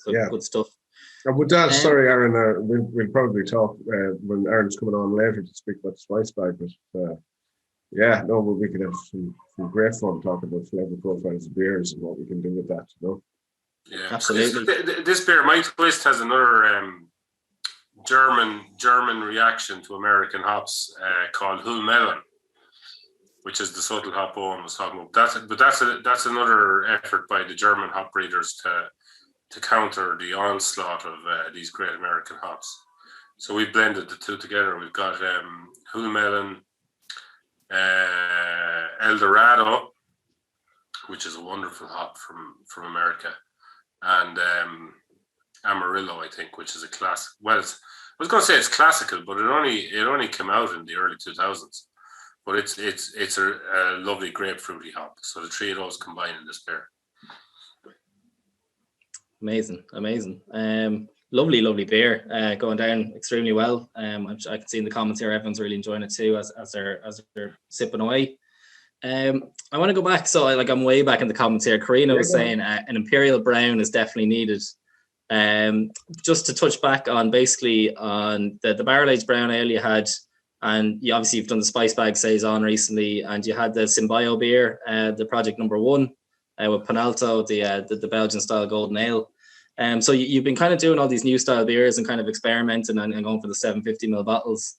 Good stuff. And with that, sorry, Aaron, we'll probably talk when Aaron's coming on later to speak about the Spice Bag. But we could have some great fun talking about flavor profiles of beers and what we can do with that. Yeah, absolutely. This beer, my twist, has another German reaction to American hops called Huell Melon, which is the subtle hop Owen was talking about. That's another effort by the German hop breeders to counter the onslaught of these great American hops. So we blended the two together. We've got Huell Melon, El Dorado, which is a wonderful hop from America, and Amarillo, I think, which is a classic. Well, I was going to say it's classical, but it only came out in the early 2000s. But it's a lovely grapefruity hop. So the three of those combine in this beer. Amazing. Lovely beer. Going down extremely well. I can see in the comments here, everyone's really enjoying it too as they're sipping away. I want to go back. So I'm way back in the comments here. Karina was saying an Imperial Brown is definitely needed. Just to touch back on basically on the barrel aged brown ale you had, and obviously you've done the Spice Bag Saison recently, and you had the Symbio beer, the project number 1 with Panalto, the Belgian style golden ale. So you've been kind of doing all these new style beers and kind of experimenting and going for the 750ml bottles.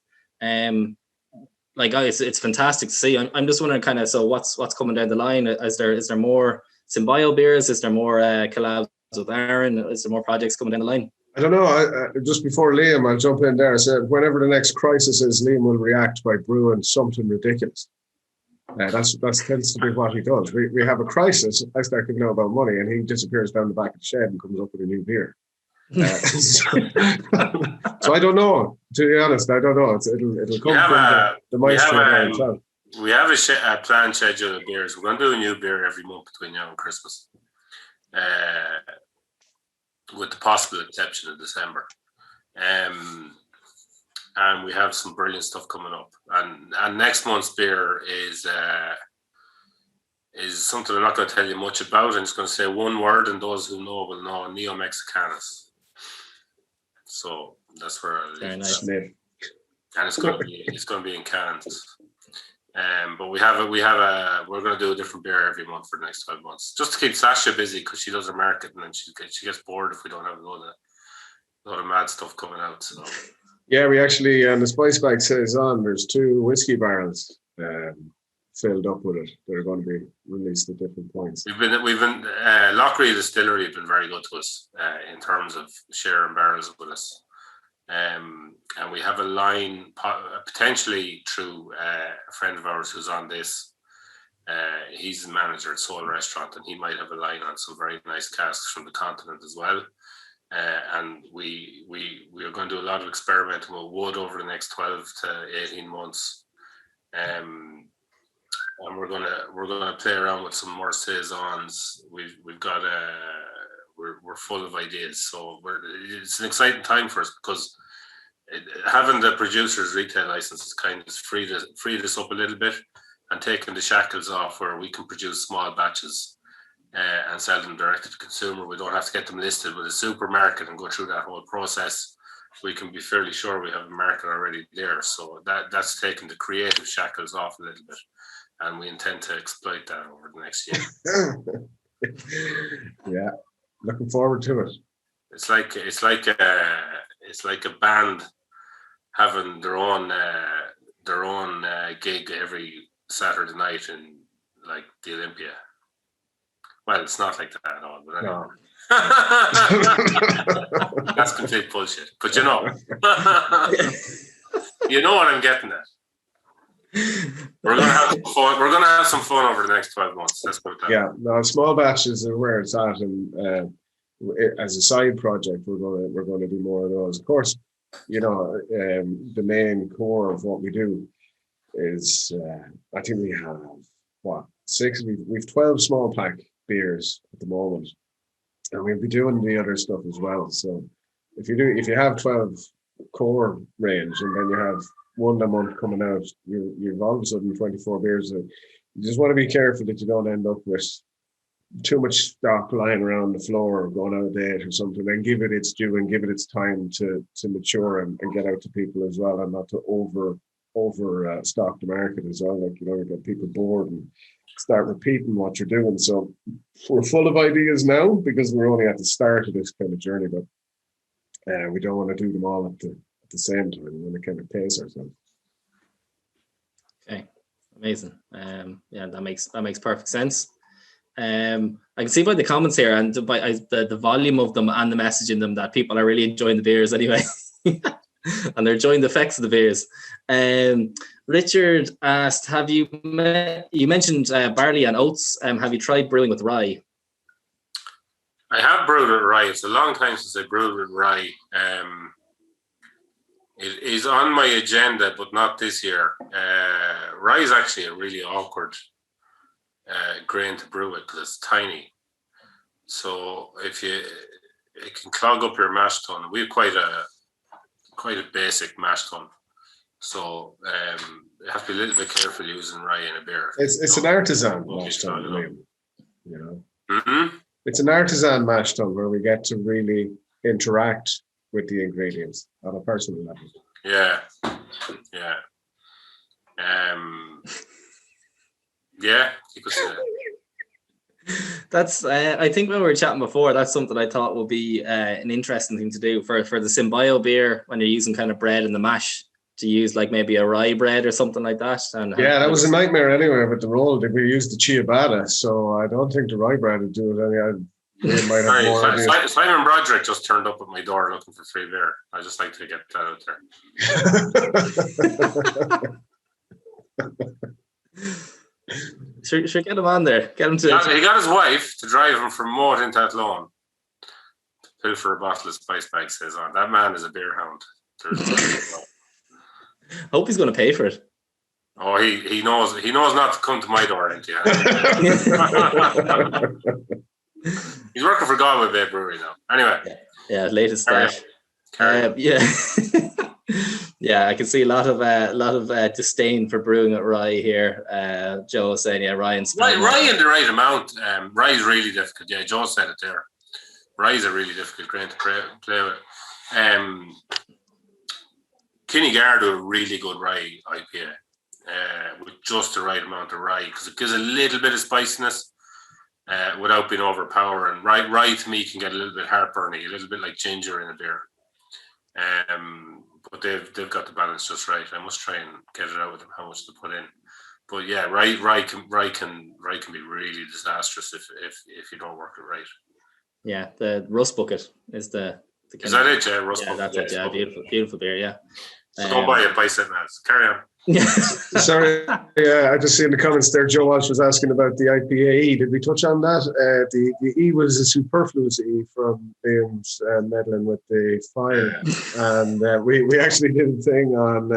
It's fantastic to see. I'm just wondering kind of, so what's coming down the line? Is there more Symbio beers? Is there more collabs with Aaron? Is there more projects coming down the line? I don't know. Just before Liam, I'll jump in there. I said, whenever the next crisis is, Liam will react by brewing something ridiculous. That tends to be what he does. We have a crisis. I start giving out about money, and he disappears down the back of the shed and comes up with a new beer. So I don't know. To be honest, I don't know. It'll come from the maestro. We have a planned schedule of beers. We're going to do a new beer every month between now and Christmas, with the possible exception of December. And we have some brilliant stuff coming up. And next month's beer is something I'm not going to tell you much about. I'm just going to say one word, and those who know will know: Neo Mexicanas. So that's where I'll leave. Very nice. And it's going to be in cans. But we're going to do a different beer every month for the next 12 months, just to keep Sasha busy, because she does her marketing and she gets bored if we don't have a lot of mad stuff coming out. So. Yeah, we actually, on the Spice Bag Saison, there's 2 whiskey barrels filled up with it. They're going to be released at different points. We've been Lochry Distillery have been very good to us in terms of sharing barrels with us. And we have a line potentially through a friend of ours who's on this. He's the manager at Soul Restaurant, and he might have a line on some very nice casks from the continent as well. And we are going to do a lot of experimenting with wood over the next 12 to 18 months. And we're gonna play around with some more saisons. We've got we're full of ideas, so it's an exciting time for us, because having the producer's retail license is kind of freed us up a little bit and taken the shackles off, where we can produce small batches and sell them direct to the consumer. We don't have to get them listed with a supermarket and go through that whole process. We can be fairly sure we have a market already there. So that's taken the creative shackles off a little bit, and we intend to exploit that over the next year. Yeah, looking forward to it. It's like a band having their own gig every Saturday night in like the Olympia. Well, it's not like that at all, but anyway. No. That's complete bullshit. But you know what I'm getting at. We're gonna have some fun over the next 12 months. Let's put it that. Yeah, no, small batches are where it's at, and as a side project, we're going to do more of those. Of course, the main core of what we do is I think we have 6. We've 12 small pack beers at the moment, and we'll be doing the other stuff as well. So if you have 12 core range, and then you have one a month coming out, you've all of a sudden 24 beers. You just want to be careful that you don't end up with too much stock lying around the floor or going out of date or something, and give it its due and give it its time to mature and get out to people as well, and not to over stock the market as well. You get people bored and start repeating what you're doing. So we're full of ideas now, because we're only at the start of this kind of journey, but we don't want to do them all at the same time. We want to kind of pace ourselves. Okay, amazing. Yeah, that makes perfect sense. I can see by the comments here and by the volume of them and the message in them that people are really enjoying the beers anyway. And they're enjoying the effects of the beers. Richard asked, you mentioned barley and oats. Have you tried brewing with rye? I have brewed with rye. It's a long time since I brewed with rye. It is on my agenda, but not this year. Rye is actually a really awkward grain to brew with, because it's tiny. So it can clog up your mash tun. We have quite a basic mash tun, So you have to be a little bit careful using rye in a beer. It's an artisan mash tun, really, you know. Mm-hmm. It's an artisan mash tun where we get to really interact with the ingredients on a personal level. Yeah. Yeah, you could say that. That's I think when we were chatting before, that's something I thought would be an interesting thing to do for the Symbio beer when you're using kind of bread in the mash, to use like maybe a rye bread or something like that. And yeah, that was a nightmare anyway with the roll. We used the ciabatta, so I don't think the rye bread would do it. We might have more ideas. Simon Broderick just turned up at my door looking for free beer. I just like to get that out there. Sure, get him on there. Get him to. He got his wife to drive him from Moat into Athlone. Fill for a bottle of Spice Bag Saison. That man is a beer hound. Hope he's going to pay for it. Oh, he knows not to come to my door, ain't he? He's working for Galway Bay Brewery now. Anyway. Yeah, latest stash. Yeah. Yeah, I can see a lot of disdain for brewing at rye here. Joe was saying, rye and Spain. Rye in the right amount. Rye is really difficult. Yeah, Joe said it there. Rye is a really difficult grain to play with. Kinnegard do a really good rye IPA with just the right amount of rye, because it gives a little bit of spiciness without being overpowering. Rye to me can get a little bit heartburny, a little bit like ginger in a beer. But they've got the balance just right. I must try and get it out with them how much to put in. But yeah, rye can be really disastrous if you don't work it right. Yeah, the rust bucket is the is that it? Yeah, rust bucket. That's it. Yeah, beautiful beer. Yeah. So don't buy it. Buy something else. Carry on. Sorry, I just see in the comments there, Joe Walsh was asking about the IPA. Did we touch on that? The E was a superfluous E from Liam's meddling with the fire, and we actually did a thing on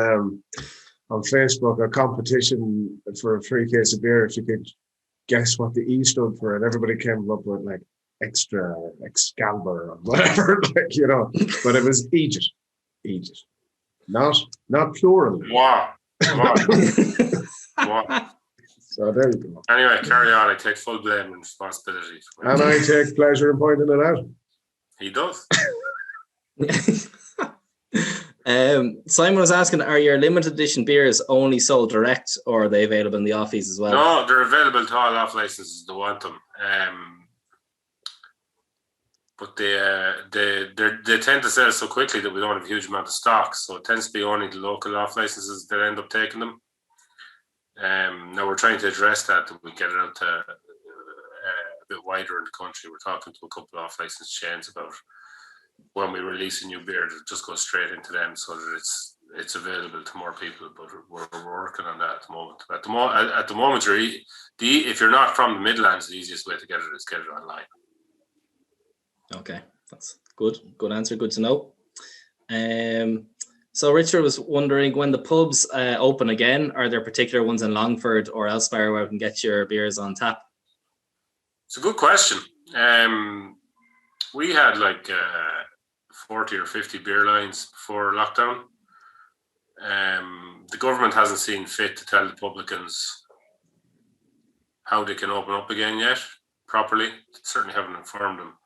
Facebook, a competition for a free case of beer if you could guess what the E stood for, and everybody came up with like extra Excalibur or whatever, like, you know, but it was Aegis, not plural. Wow. Wow. So there you go. Anyway, carry on. I take full blame and responsibility. And I take pleasure in pointing it out. He does. Simon was asking, are your limited edition beers only sold direct, or are they available in the offies as well? No, they're available to all off licenses that want them. But they tend to sell so quickly that we don't have a huge amount of stock. So it tends to be only the local off licenses that end up taking them. Now we're trying to address that we get it out to a bit wider in the country. We're talking to a couple of off license chains about when we release a new beer to just go straight into them so that it's available to more people. But we're working on that at the moment. At the moment, if you're not from the Midlands, the easiest way to get it is get it online. Okay, that's good. Good answer. Good to know. So Richard was wondering, when the pubs open again, are there particular ones in Longford or elsewhere where we can get your beers on tap? It's a good question. We had like 40 or 50 beer lines before lockdown. The government hasn't seen fit to tell the publicans how they can open up again yet properly. Certainly haven't informed them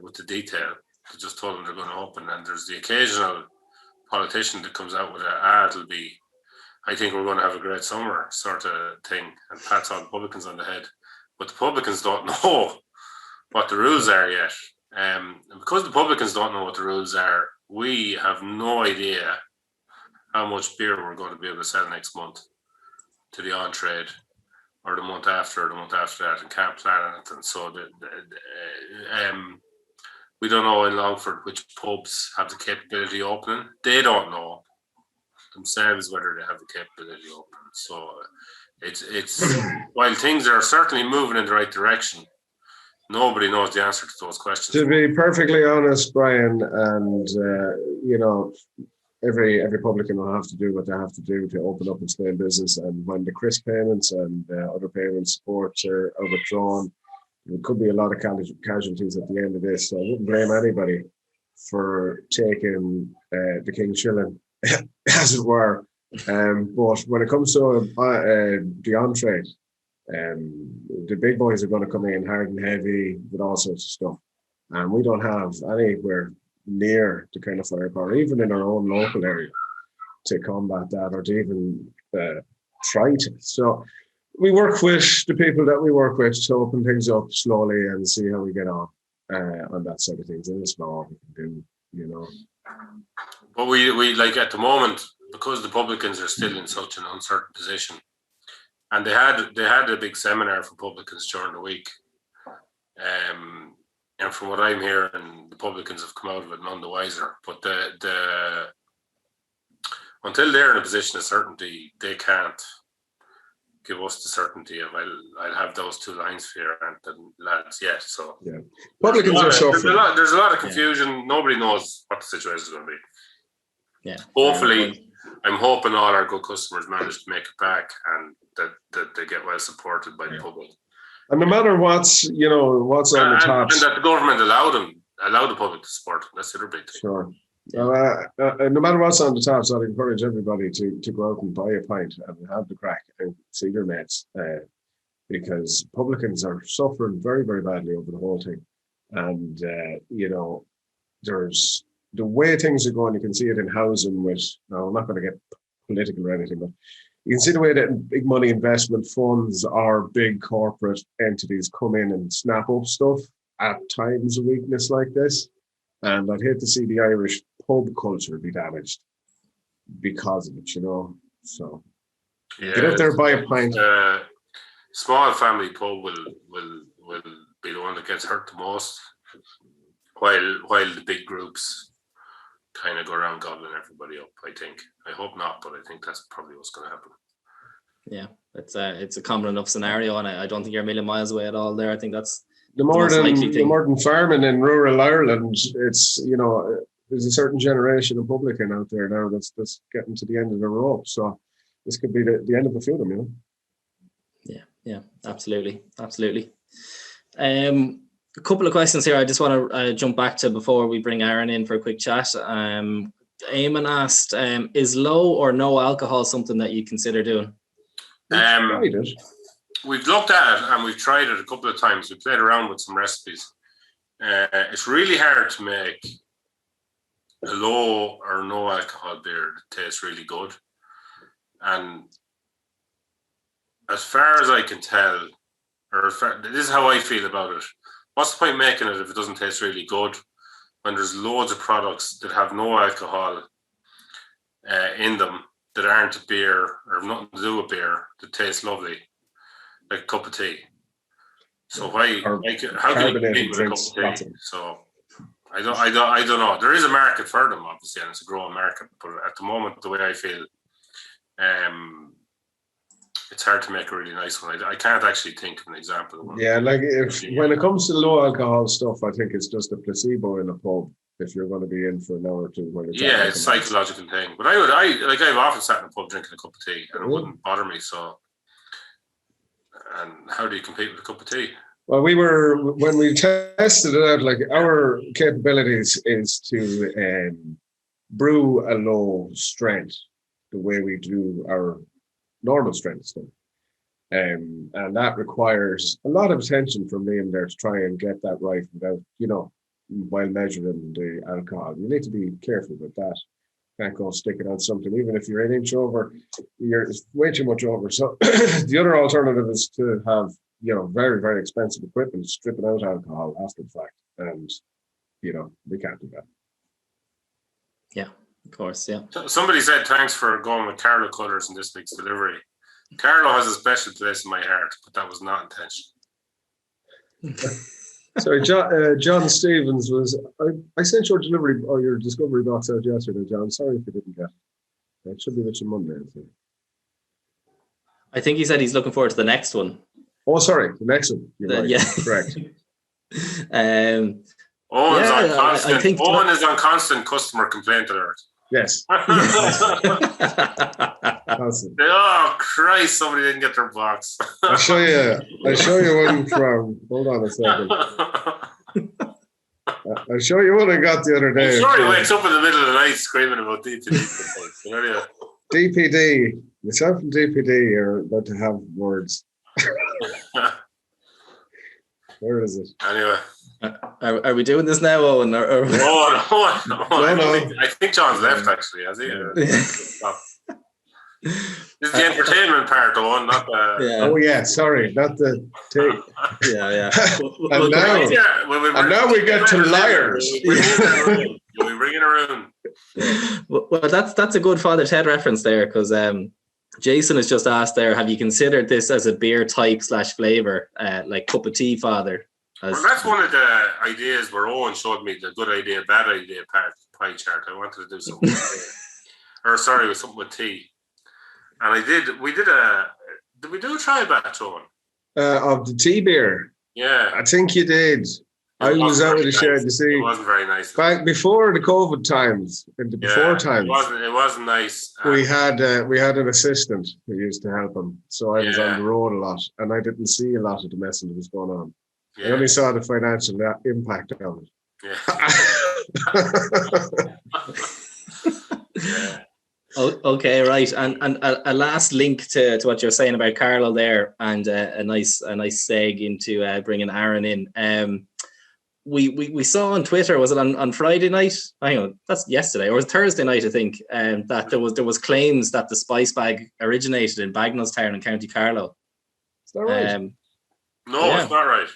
with the detail. They just told them they're going to open, and there's the occasional politician that comes out with it'll be, I think we're going to have a great summer sort of thing, and pats all the publicans on the head. But the publicans don't know what the rules are yet. And because the publicans don't know what the rules are, we have no idea how much beer we're going to be able to sell next month to the on-trade, or the month after, or the month after that, and can't plan anything. So we don't know in Longford which pubs have the capability of opening. They don't know themselves whether they have the capability of opening. So it's while things are certainly moving in the right direction, nobody knows the answer to those questions. To be perfectly honest, Brian, and every publican will have to do what they have to do to open up and stay in business. And when the crisp payments and other payment supports are withdrawn, there could be a lot of casualties at the end of this. So I wouldn't blame anybody for taking the King Shilling as it were. But when it comes to the on-trade, the big boys are going to come in hard and heavy with all sorts of stuff. And we don't have anywhere near the kind of firepower, even in our own local area, to combat that or to even try to. So we work with the people that we work with to open things up slowly and see how we get on that side of things. And small we can do, But we like at the moment, because the publicans are still in such an uncertain position, and they had a big seminar for publicans during the week. And from what I'm hearing, the publicans have come out of it none the wiser. But the until they're in a position of certainty, they can't give us the certainty of I'll have those 2 lines for you, aren't the lads yet. So yeah, publicans are suffering. There's a lot of confusion. Yeah. Nobody knows what the situation is going to be. Yeah. Hopefully, I'm hoping all our good customers manage to make it back and that they get well supported by the public. And no matter what's on the top, and that the government allow the public to support them. That's the other big thing. Sure. No matter what's on the tops, I'd encourage everybody to go out and buy a pint and have the crack and see their mates, because publicans are suffering very, very badly over the whole thing. And there's the way things are going. You can see it in housing. I'm not going to get political or anything, but you can see the way that big money investment funds or big corporate entities come in and snap up stuff at times of weakness like this. And I'd hate to see the Irish pub culture be damaged because of it, So get out there, buy a pint. Small family pub will be the one that gets hurt the most, while the big groups kind of go around gobbling everybody up. I hope not, but I think that's probably what's going to happen. Yeah, it's a common enough scenario, and I don't think you're a million miles away at all there. I think that's the more than farming in rural Ireland. It's there's a certain generation of publican out there now that's getting to the end of the rope. So this could be the end of a few of them, Yeah, absolutely. A couple of questions here I just want to jump back to before we bring Aaron in for a quick chat. Eamon asked, is low or no alcohol something that you consider doing? We've looked at it and we've tried it a couple of times. We played around with some recipes. It's really hard to make a low or no alcohol beer that tastes really good. And as far as I can tell, this is how I feel about it. What's the point making it if it doesn't taste really good when there's loads of products that have no alcohol in them that aren't a beer or have nothing to do with beer that taste lovely, like a cup of tea. So how can you compete with a cup of tea? So I don't know. There is a market for them, obviously, and it's a growing market. But at the moment, the way I feel, it's hard to make a really nice one. I can't actually think of an example of one. Yeah, like when it comes to low alcohol stuff, I think it's just a placebo in a pub if you're going to be in for an hour or two. It's a psychological thing. But I've often sat in a pub drinking a cup of tea and it wouldn't bother me. So, and how do you compete with a cup of tea? Well, when we tested it out, like our capabilities is to brew a low strength the way we do our normal strength stuff. And that requires a lot of attention from Liam there to try and get that right without, while measuring the alcohol. You need to be careful with that. Can't go sticking on something, even if you're an inch over, you're way too much over. So the other alternative is to have, very, very expensive equipment stripping out alcohol after the fact. And, we can't do that. Yeah, of course, yeah. Somebody said thanks for going with Carlo colours in this week's delivery. Carlo has a special place in my heart, but that was not intentional. Sorry, John Stevens I sent your delivery or your discovery box out yesterday, John. Sorry if you didn't get it. It should be with you Monday, I think. I think he said he's looking forward to the next one. Oh, sorry, the next one. You're right. Yeah, correct. Owen is on constant customer complaint alert. Yes. Oh Christ! Somebody didn't get their box. I'll show you one from. Hold on a second. I'm sure you would have got the other day. I'm sure he wakes up in the middle of the night screaming about DPD. DPD. Myself and DPD are about to have words. Where is it? Anyway. Are we doing this now, Owen? No. I think John's left, actually, has he? This is the entertainment part, Owen, not the... Yeah. Oh, yeah, sorry, not the tape. Yeah. And now we get to liars. We bring in Arun. Well, that's a good Father Ted reference there, because Jason has just asked there, have you considered this as a beer type / flavour, like cup of tea, Father? Well, that's one of the ideas where Owen showed me the good idea, bad idea pie chart. I wanted to do something with something with tea. And did we do a trial batch, Owen? Of the tea beer? Yeah. I think you did. I was out with the shed, you see. It wasn't very nice. Back before the COVID times, times. It wasn't nice. We had an assistant who used to help him. So I was on the road a lot, and I didn't see a lot of the messing that was going on. Yeah. I only saw the financial impact of it. Yeah. Okay, right. And a last link to what you're saying about Carlo there, and a nice seg into bringing Aaron in. We saw on Twitter, was it on Friday night? Hang on, that's yesterday, or was it Thursday night, I think, that there was claims that the Spice Bag originated in Bagnallstown in County Carlow. Is that right? No, it's not right.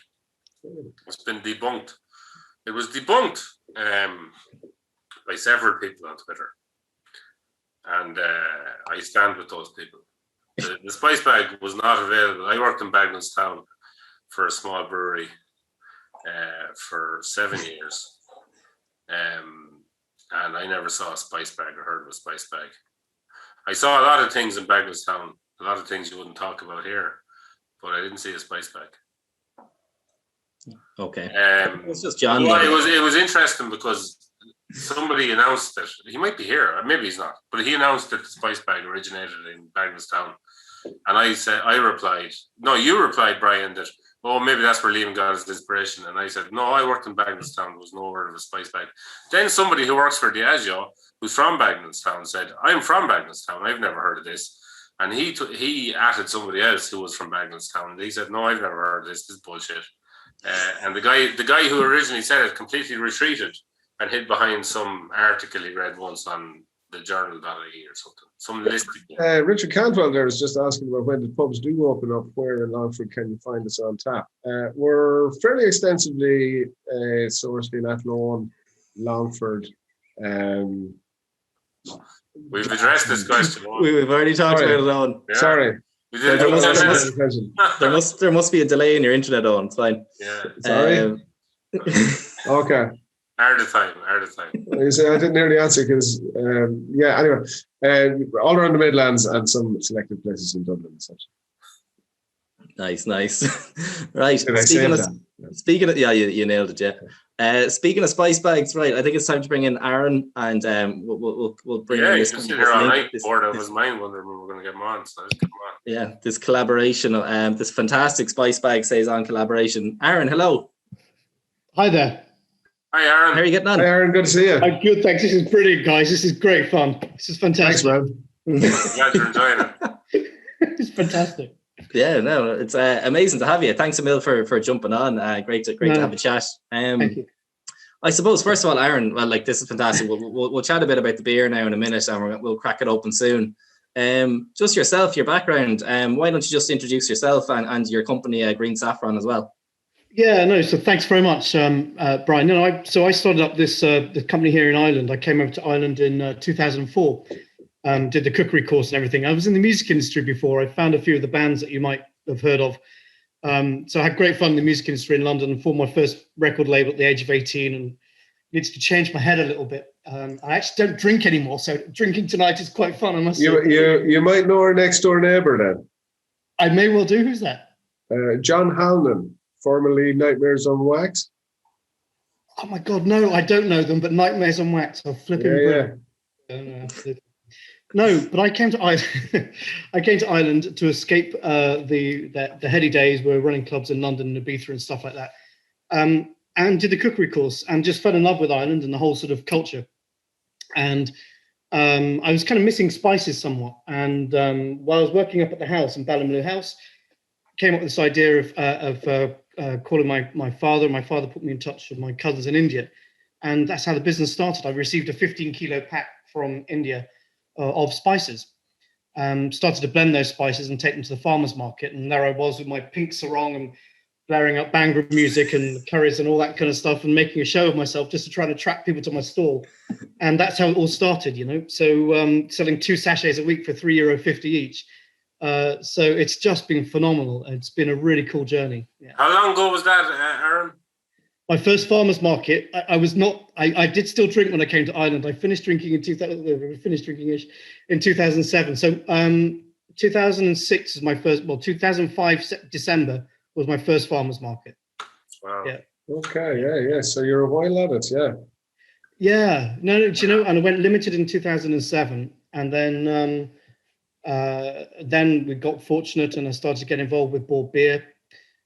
It's been debunked. It was debunked by several people on Twitter. And I stand with those people. The Spice Bag was not available. I worked in Bagnallstown for a small brewery for 7 years. And I never saw a Spice Bag or heard of a Spice Bag. I saw a lot of things in Bagnallstown, a lot of things you wouldn't talk about here, but I didn't see a Spice Bag. Okay. It's just John. Well, it was interesting because somebody announced that he might be here, or maybe he's not, but he announced that the Spice Bag originated in Bagnallstown, and you replied, Brian, that maybe that's where Liam got his inspiration, and I said no, I worked in Bagnallstown, there was no word of a Spice Bag. Then somebody who works for Diageo, who's from Bagnallstown, said I'm from Bagnallstown, I've never heard of this. And he added somebody else who was from Bagnallstown, and he said no, I've never heard of this is bullshit. And the guy who originally said it completely retreated and hid behind some article he read once on the journal.ie or something. Some listing. Richard Cantwell there is just asking about when the pubs do open up, where in Longford can you find us on tap? We're fairly extensively sourced in Athlone, Longford. We've addressed this question. We've already talked about it, Owen. Yeah. Sorry. There must be a delay in your internet, Owen. It's fine. Yeah. Sorry. Okay. Hard of time. I didn't hear the answer because, anyway, all around the Midlands and some selected places in Dublin and such. Nice. Right. You nailed it, yeah. Speaking of Spice Bags, right, I think it's time to bring in Aaron, and we'll bring in this. Yeah, he's here all night, bored out of his mind, wondering when we're going to get him on. So let's get him on. Yeah, this collaboration, this fantastic Spice Bag Saison collaboration. Aaron, hello. Hi there. Hi, Aaron. How are you getting on? Hi, Aaron. Good to see you. I'm good, thanks. This is brilliant, guys. This is great fun. This is fantastic. Thanks, man. Glad you're enjoying it. It's fantastic. Yeah, no, it's amazing to have you. Thanks a mil for jumping on. Great to have a chat. Thank you. I suppose, first of all, Aaron, well, like, this is fantastic. We'll chat a bit about the beer now in a minute, and we'll crack it open soon. Just yourself, your background. Why don't you just introduce yourself and your company, Green Saffron, as well? Yeah, no. So thanks very much, Brian. No, I started up this the company here in Ireland. I came over to Ireland in 2004. Did the cookery course and everything. I was in the music industry before. I found a few of the bands that you might have heard of. So I had great fun in the music industry in London and formed my first record label at the age of 18, and needed to change my head a little bit. I actually don't drink anymore, so drinking tonight is quite fun, I must say. You might know our next door neighbour then. I may well do. Who's that? John Halnan, formerly Nightmares on Wax. Oh my God, no, I don't know them, but Nightmares on Wax are flipping. Yeah. No, but I came to Ireland. I came to Ireland to escape the heady days. We were running clubs in London and Ibiza and stuff like that. And and did the cookery course and just fell in love with Ireland and the whole sort of culture. And I was kind of missing spices somewhat. And while I was working up at the house in Ballymaloe House, came up with this idea of calling my father. My father put me in touch with my cousins in India. And that's how the business started. I received a 15-kilo pack from India of spices. Started to blend those spices and take them to the farmer's market. And there I was with my pink sarong and blaring up Bhangra music and curries and all that kind of stuff and making a show of myself just to try to attract people to my stall. And that's how it all started, you know. So selling 2 sachets a week for €3.50 each. So it's just been phenomenal. It's been a really cool journey. Yeah. How long ago was that, Aaron? My first farmer's market, I did still drink when I came to Ireland. I finished drinking in 2007. So 2006 is my first, 2005 December was my first farmer's market. Wow. Yeah. Okay, yeah. So you're a while at it, yeah. Yeah, no, do you know, and I went limited in 2007. And then we got fortunate and I started to get involved with Bord Beer.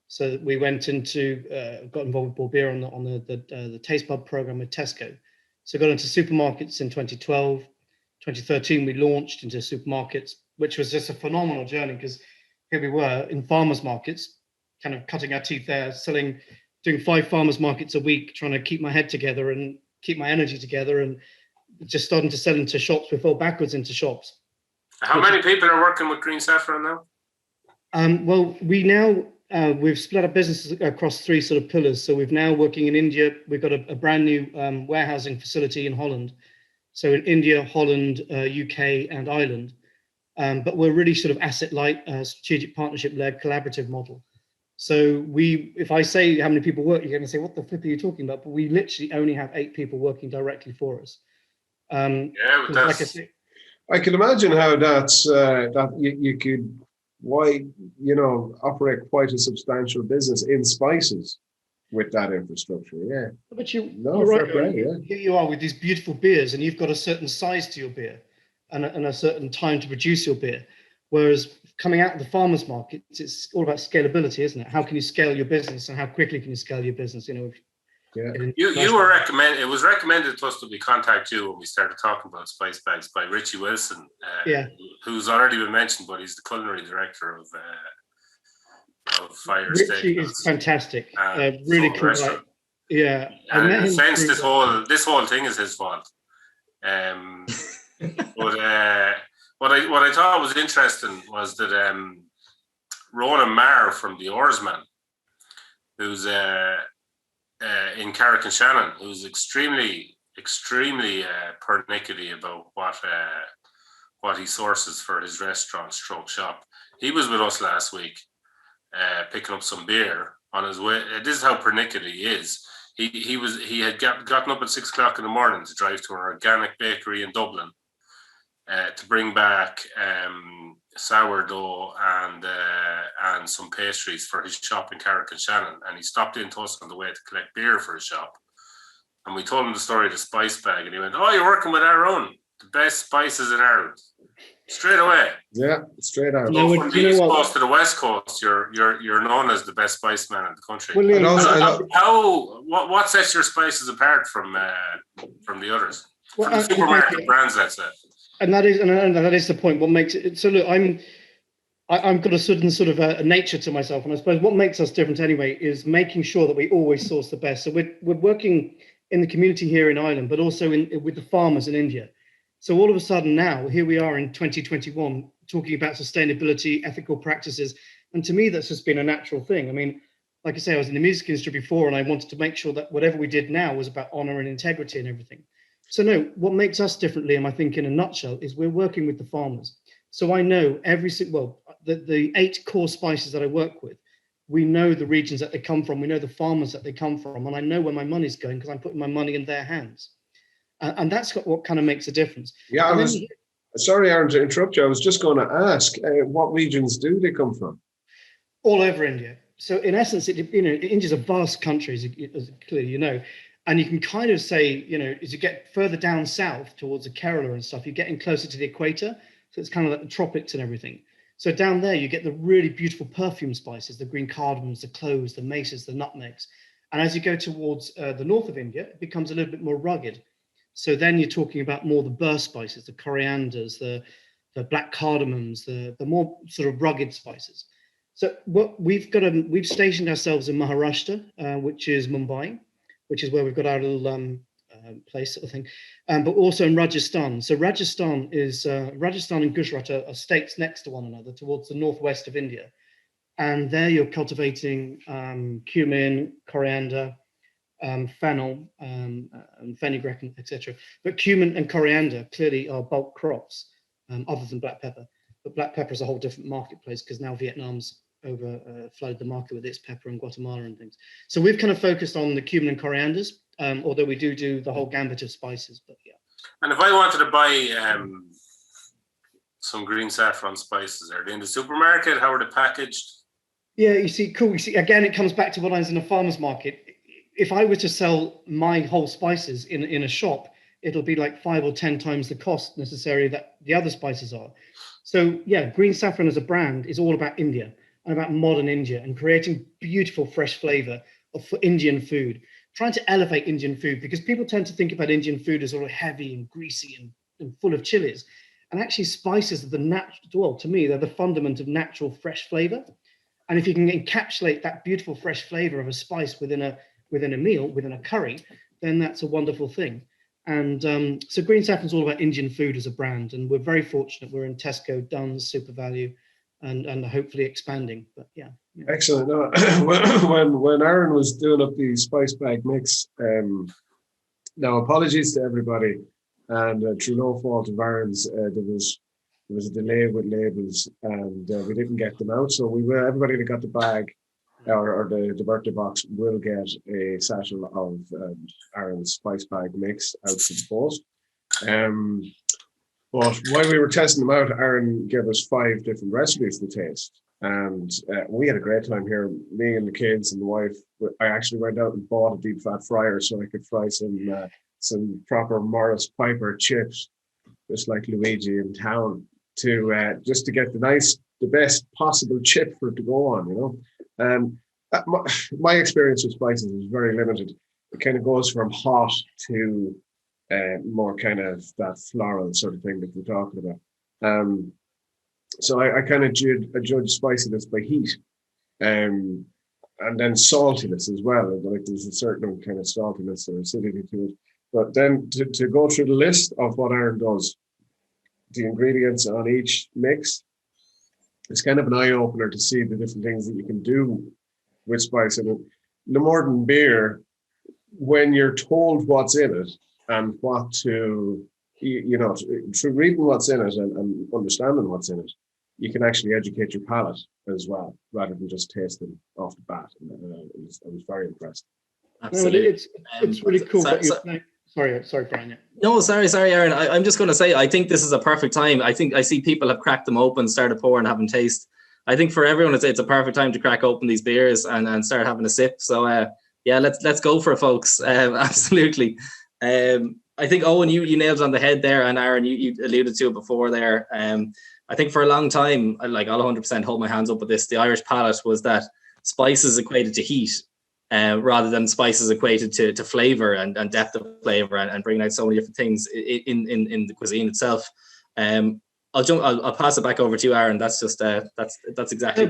So we went into, got involved with Bord Beer on the Taste Bud program with Tesco. So got into supermarkets in 2012. 2013, we launched into supermarkets, which was just a phenomenal journey because here we were in farmers markets, kind of cutting our teeth there, doing 5 farmers markets a week, trying to keep my head together and keep my energy together, and just starting to sell into shops. We fell backwards into shops. How many people are working with Green Saffron now? Well, we've split our businesses across 3 sort of pillars. So we've now working in India. We've got a brand new warehousing facility in Holland. So in India, Holland, UK, and Ireland. But we're really sort of asset light, strategic partnership led, collaborative model. So if I say how many people work, you're going to say, what the flip are you talking about? But we literally only have 8 people working directly for us. But that's... Like I say, I can imagine how that's that you could operate quite a substantial business in spices with that infrastructure. Yeah. But you're fair right. play, yeah. Here you are with these beautiful beers, and you've got a certain size to your beer, and a certain time to produce your beer. Whereas coming out of the farmers market, it's all about scalability, isn't it? How can you scale your business, and how quickly can you scale your business? You know. Yeah. You were recommended. It was recommended to us that we contact you when we started talking about spice bags by Richie Wilson, who's already been mentioned, but he's the culinary director of Fire Steak. Richie is fantastic. Really cool guy. Yeah, and in a sense, this whole thing is his fault. But what I thought was interesting was that Ronan Marr from the Oarsman, who's in Carrick-on-Shannon, who's extremely pernickety about what he sources for his restaurant stroke shop. He was with us last week picking up some beer on his way. This is how pernickety he is. He had gotten up at 6 o'clock in the morning to drive to an organic bakery in Dublin to bring back sourdough and some pastries for his shop in Carrick-on-Shannon, and he stopped into us on the way to collect beer for his shop, and we told him the story of the Spice Bag, and he went, "Oh, you're working with Arun, the best spices in Ireland." Straight away. Yeah, straight out. So from the East Coast to the West Coast, you're known as the best spice man in the country. What sets your spices apart from the others? From the supermarket brands, let's say. And that is the point. What makes it so? Look, I've got a certain sort of a nature to myself, and I suppose what makes us different anyway is making sure that we always source the best. So we're working in the community here in Ireland, but also with the farmers in India. So all of a sudden now, here we are in 2021, talking about sustainability, ethical practices, and to me, that's just been a natural thing. I mean, like I say, I was in the music industry before, and I wanted to make sure that whatever we did now was about honor and integrity and everything. So no, what makes us different, Liam, I think in a nutshell, is we're working with the farmers. So I know the 8 core spices that I work with, we know the regions that they come from, we know the farmers that they come from, and I know where my money's going because I'm putting my money in their hands. And that's what kind of makes a difference. Yeah, sorry, Aaron, to interrupt you. I was just going to ask, what regions do they come from? All over India. So in essence, India's a vast country, as clearly you know. And you can kind of say, as you get further down south towards the Kerala and stuff, you're getting closer to the equator. So it's kind of like the tropics and everything. So down there, you get the really beautiful perfume spices, the green cardamoms, the cloves, the maces, the nutmegs. And as you go towards the north of India, it becomes a little bit more rugged. So then you're talking about more the burst spices, the corianders, the black cardamoms, the more sort of rugged spices. So what we've stationed ourselves in Maharashtra, which is Mumbai, which is where we've got our little place sort of thing, but also in Rajasthan. So Rajasthan and Gujarat are states next to one another towards the northwest of India. And there you're cultivating cumin, coriander, fennel, and fenugreek, etc. But cumin and coriander clearly are bulk crops, other than black pepper. But black pepper is a whole different marketplace because now Vietnam's flooded the market with its pepper, and Guatemala and things. So we've kind of focused on the cumin and corianders, although we do the whole gambit of spices. But yeah. And if I wanted to buy some green saffron spices, are they in the supermarket? How are they packaged? Yeah, you see, cool. You see, again, it comes back to when I was in a farmer's market. If I were to sell my whole spices in a shop, it'll be like 5 or 10 times the cost necessary that the other spices are. So yeah, Green Saffron as a brand is all about India and about modern India and creating beautiful, fresh flavor for Indian food, trying to elevate Indian food, because people tend to think about Indian food as sort of heavy and greasy and full of chilies. And actually spices are the natural, well, to me, they're the fundament of natural, fresh flavor. And if you can encapsulate that beautiful, fresh flavor of a spice within a meal, within a curry, then that's a wonderful thing. And so Green Saffron's all about Indian food as a brand, and we're very fortunate. We're in Tesco, Dunnes, Super Value, and hopefully expanding. But yeah. Excellent. No, when Aaron was doing up the spice bag mix, now apologies to everybody, and through no fault of Aaron's, there was a delay with labels, and we didn't get them out. So everybody that got the bag or the birthday box will get a satchel of Aaron's spice bag mix out to the post. But while we were testing them out, Aaron gave us 5 different recipes to taste, and we had a great time here. Me and the kids and the wife. I actually went out and bought a deep fat fryer so I could fry some proper Morris Piper chips, just like Luigi in town, to just to get the best possible chip for it to go on, you know. My experience with spices is very limited. It kind of goes from hot to more kind of that floral sort of thing that we're talking about. So I kind of judge spiciness by heat, and then saltiness as well. Like there's a certain kind of saltiness or acidity to it. But then to go through the list of what Aaron does, the ingredients on each mix, it's kind of an eye opener to see the different things that you can do with spice. And no more than beer, when you're told what's in it and what to, through reading what's in it and understanding what's in it, you can actually educate your palate as well, rather than just tasting off the bat. And I was very impressed. Absolutely. It's really cool. Sorry, Brian. Yeah. No, sorry, Aaron. I'm just going to say, I think this is a perfect time. I think I see people have cracked them open, started pouring, having taste. I think for everyone, it's a perfect time to crack open these beers and start having a sip. So yeah, let's go for it, folks. Absolutely. I think Owen, you nailed it on the head there, and Aaron, you alluded to it before there. I think for a long time, I'll 100% hold my hands up with this. The Irish palate was that spices equated to heat, rather than spices equated to flavor and depth of flavor and bringing out so many different things in the cuisine itself. I'll pass it back over to you, Aaron. That's just that's exactly.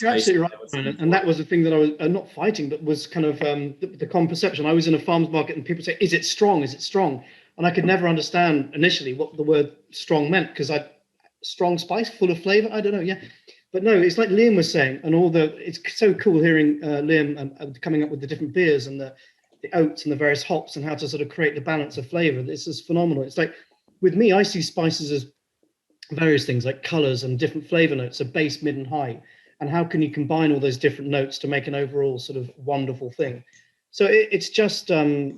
You're absolutely right, and that was the thing that I was not fighting, but was kind of the common perception. I was in a farmer's market, and people say, "Is it strong? Is it strong?" And I could never understand initially what the word strong meant, because strong spice, full of flavor. I don't know. Yeah. But no, it's like Liam was saying, and it's so cool hearing Liam coming up with the different beers and the oats and the various hops and how to sort of create the balance of flavor. This is phenomenal. It's like, with me, I see spices as various things like colors and different flavor notes, so base, mid, and high. And how can you combine all those different notes to make an overall sort of wonderful thing? So it's just, I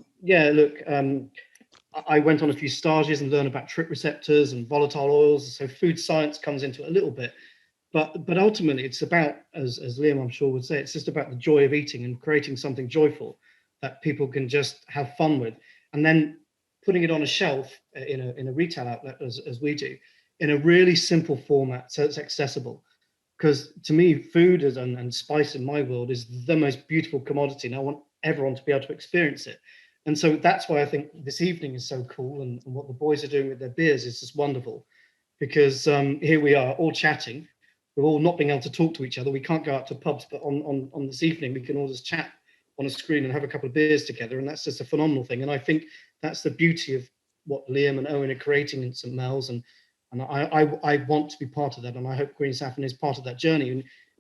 went on a few stages and learned about trip receptors and volatile oils. So food science comes into it a little bit. But ultimately, it's about, as Liam, I'm sure, would say, it's just about the joy of eating and creating something joyful that people can just have fun with, and then putting it on a shelf in a retail outlet, as we do, in a really simple format, so it's accessible. Because to me, food and spice in my world is the most beautiful commodity. And I want everyone to be able to experience it. And so that's why I think this evening is so cool, and what the boys are doing with their beers is just wonderful, because here we are all chatting. We're all not being able to talk to each other. We can't go out to pubs, but on this evening, we can all just chat on a screen and have a couple of beers together. And that's just a phenomenal thing. And I think that's the beauty of what Liam and Owen are creating in St. Mel's. And I want to be part of that. And I hope Green Saffron is part of that journey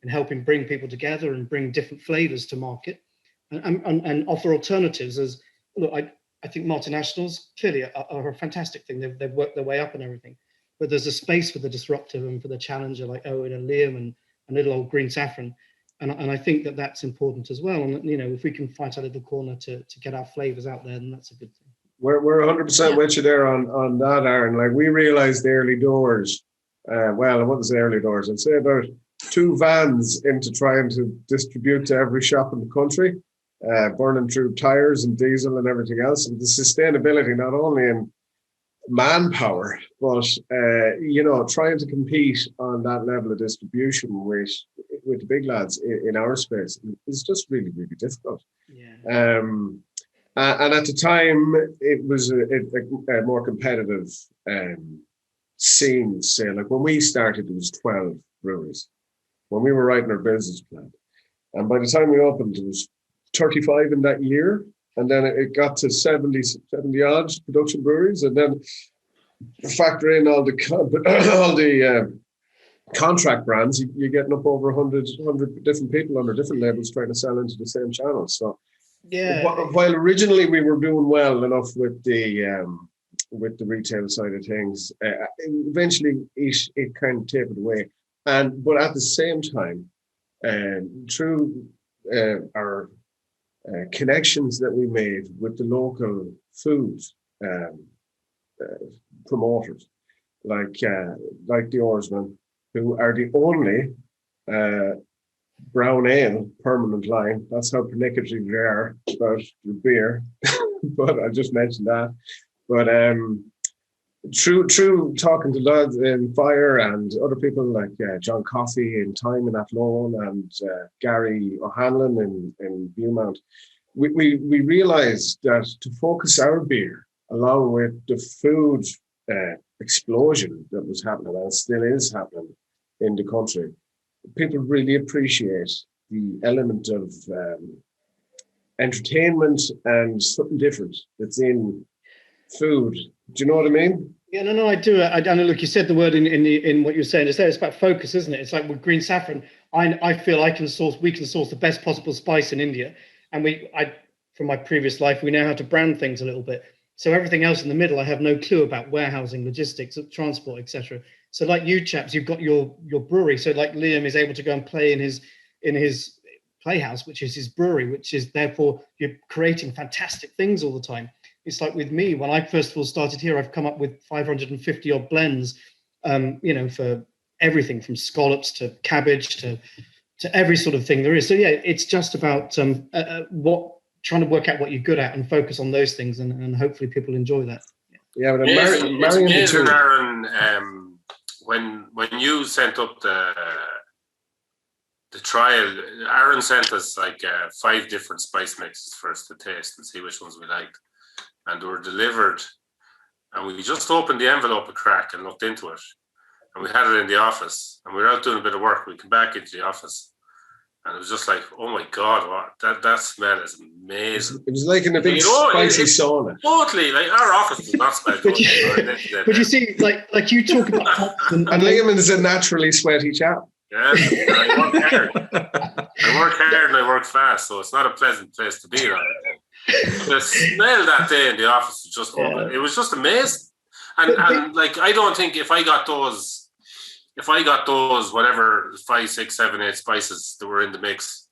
and helping bring people together and bring different flavors to market and offer alternatives. As look, I think multinationals clearly are a fantastic thing. They've worked their way up and everything. But there's a space for the disruptive and for the challenger like Owen and Liam and little old Green Saffron. And I think that that's important as well. And, you know, if we can fight out of the corner to get our flavors out there, then that's a good thing. We're 100% with you there on that, Aaron. Like, we realized the early doors, well, I wouldn't say early doors, I'd say about 2 vans into trying to distribute to every shop in the country, burning through tires and diesel and everything else. And the sustainability, not only in manpower, but you know, trying to compete on that level of distribution with the big lads in our space is just really, really difficult. Yeah. And at the time, it was a more competitive scene. Say, like when we started, there was 12 breweries. When we were writing our business plan, and by the time we opened, there was 35 in that year. And then it got to 70 odd production breweries, and then factor in all the contract brands, you're getting up over 100 different people under different labels trying to sell into the same channels. So, yeah, while originally we were doing well enough with the retail side of things, eventually it kind of tapered away. But at the same time, through our connections that we made with the local food promoters, like the Oarsmen, who are the only brown ale permanent line. That's how pernickety they are about the beer. But I just mentioned that. But through talking to lads in Fire and other people like John Coffey in Time in Athlone and Gary O'Hanlon in Viewmount, we realised that to focus our beer along with the food explosion that was happening and still is happening in the country, people really appreciate the element of entertainment and something different that's in food. Do you know what I mean? Yeah, no, I do. I know. Look, you said the word in what you're saying. It's about focus, isn't it? It's like with Green Saffron. I feel we can source the best possible spice in India, and from my previous life, we know how to brand things a little bit. So everything else in the middle, I have no clue about warehousing, logistics, transport, etc. So like you chaps, you've got your brewery. So like Liam is able to go and play in his playhouse, which is his brewery, which is therefore you're creating fantastic things all the time. It's like with me, when I first of all started here, I've come up with 550 odd blends, you know, for everything from scallops to cabbage to every sort of thing there is. So yeah, it's just about trying to work out what you're good at and focus on those things, and hopefully people enjoy that. Yeah, but it's amazing, Aaron, when you sent up the trial, Aaron sent us like 5 different spice mixes for us to taste and see which ones we liked. And they were delivered, and we just opened the envelope a crack and looked into it, and we had it in the office, and we were out doing a bit of work. We came back into the office, and it was just like, oh my God, that smell is amazing. It was like in a big spicy sauna. Totally, like our office does not smell good. But you see, like you talk about hops and Liam is a naturally sweaty chap. Yeah, I work hard and I work fast, so it's not a pleasant place to be around. The smell that day in the office was just it was just amazing. And like, I don't think if I got those whatever 5, 6, 7, 8 spices that were in the mix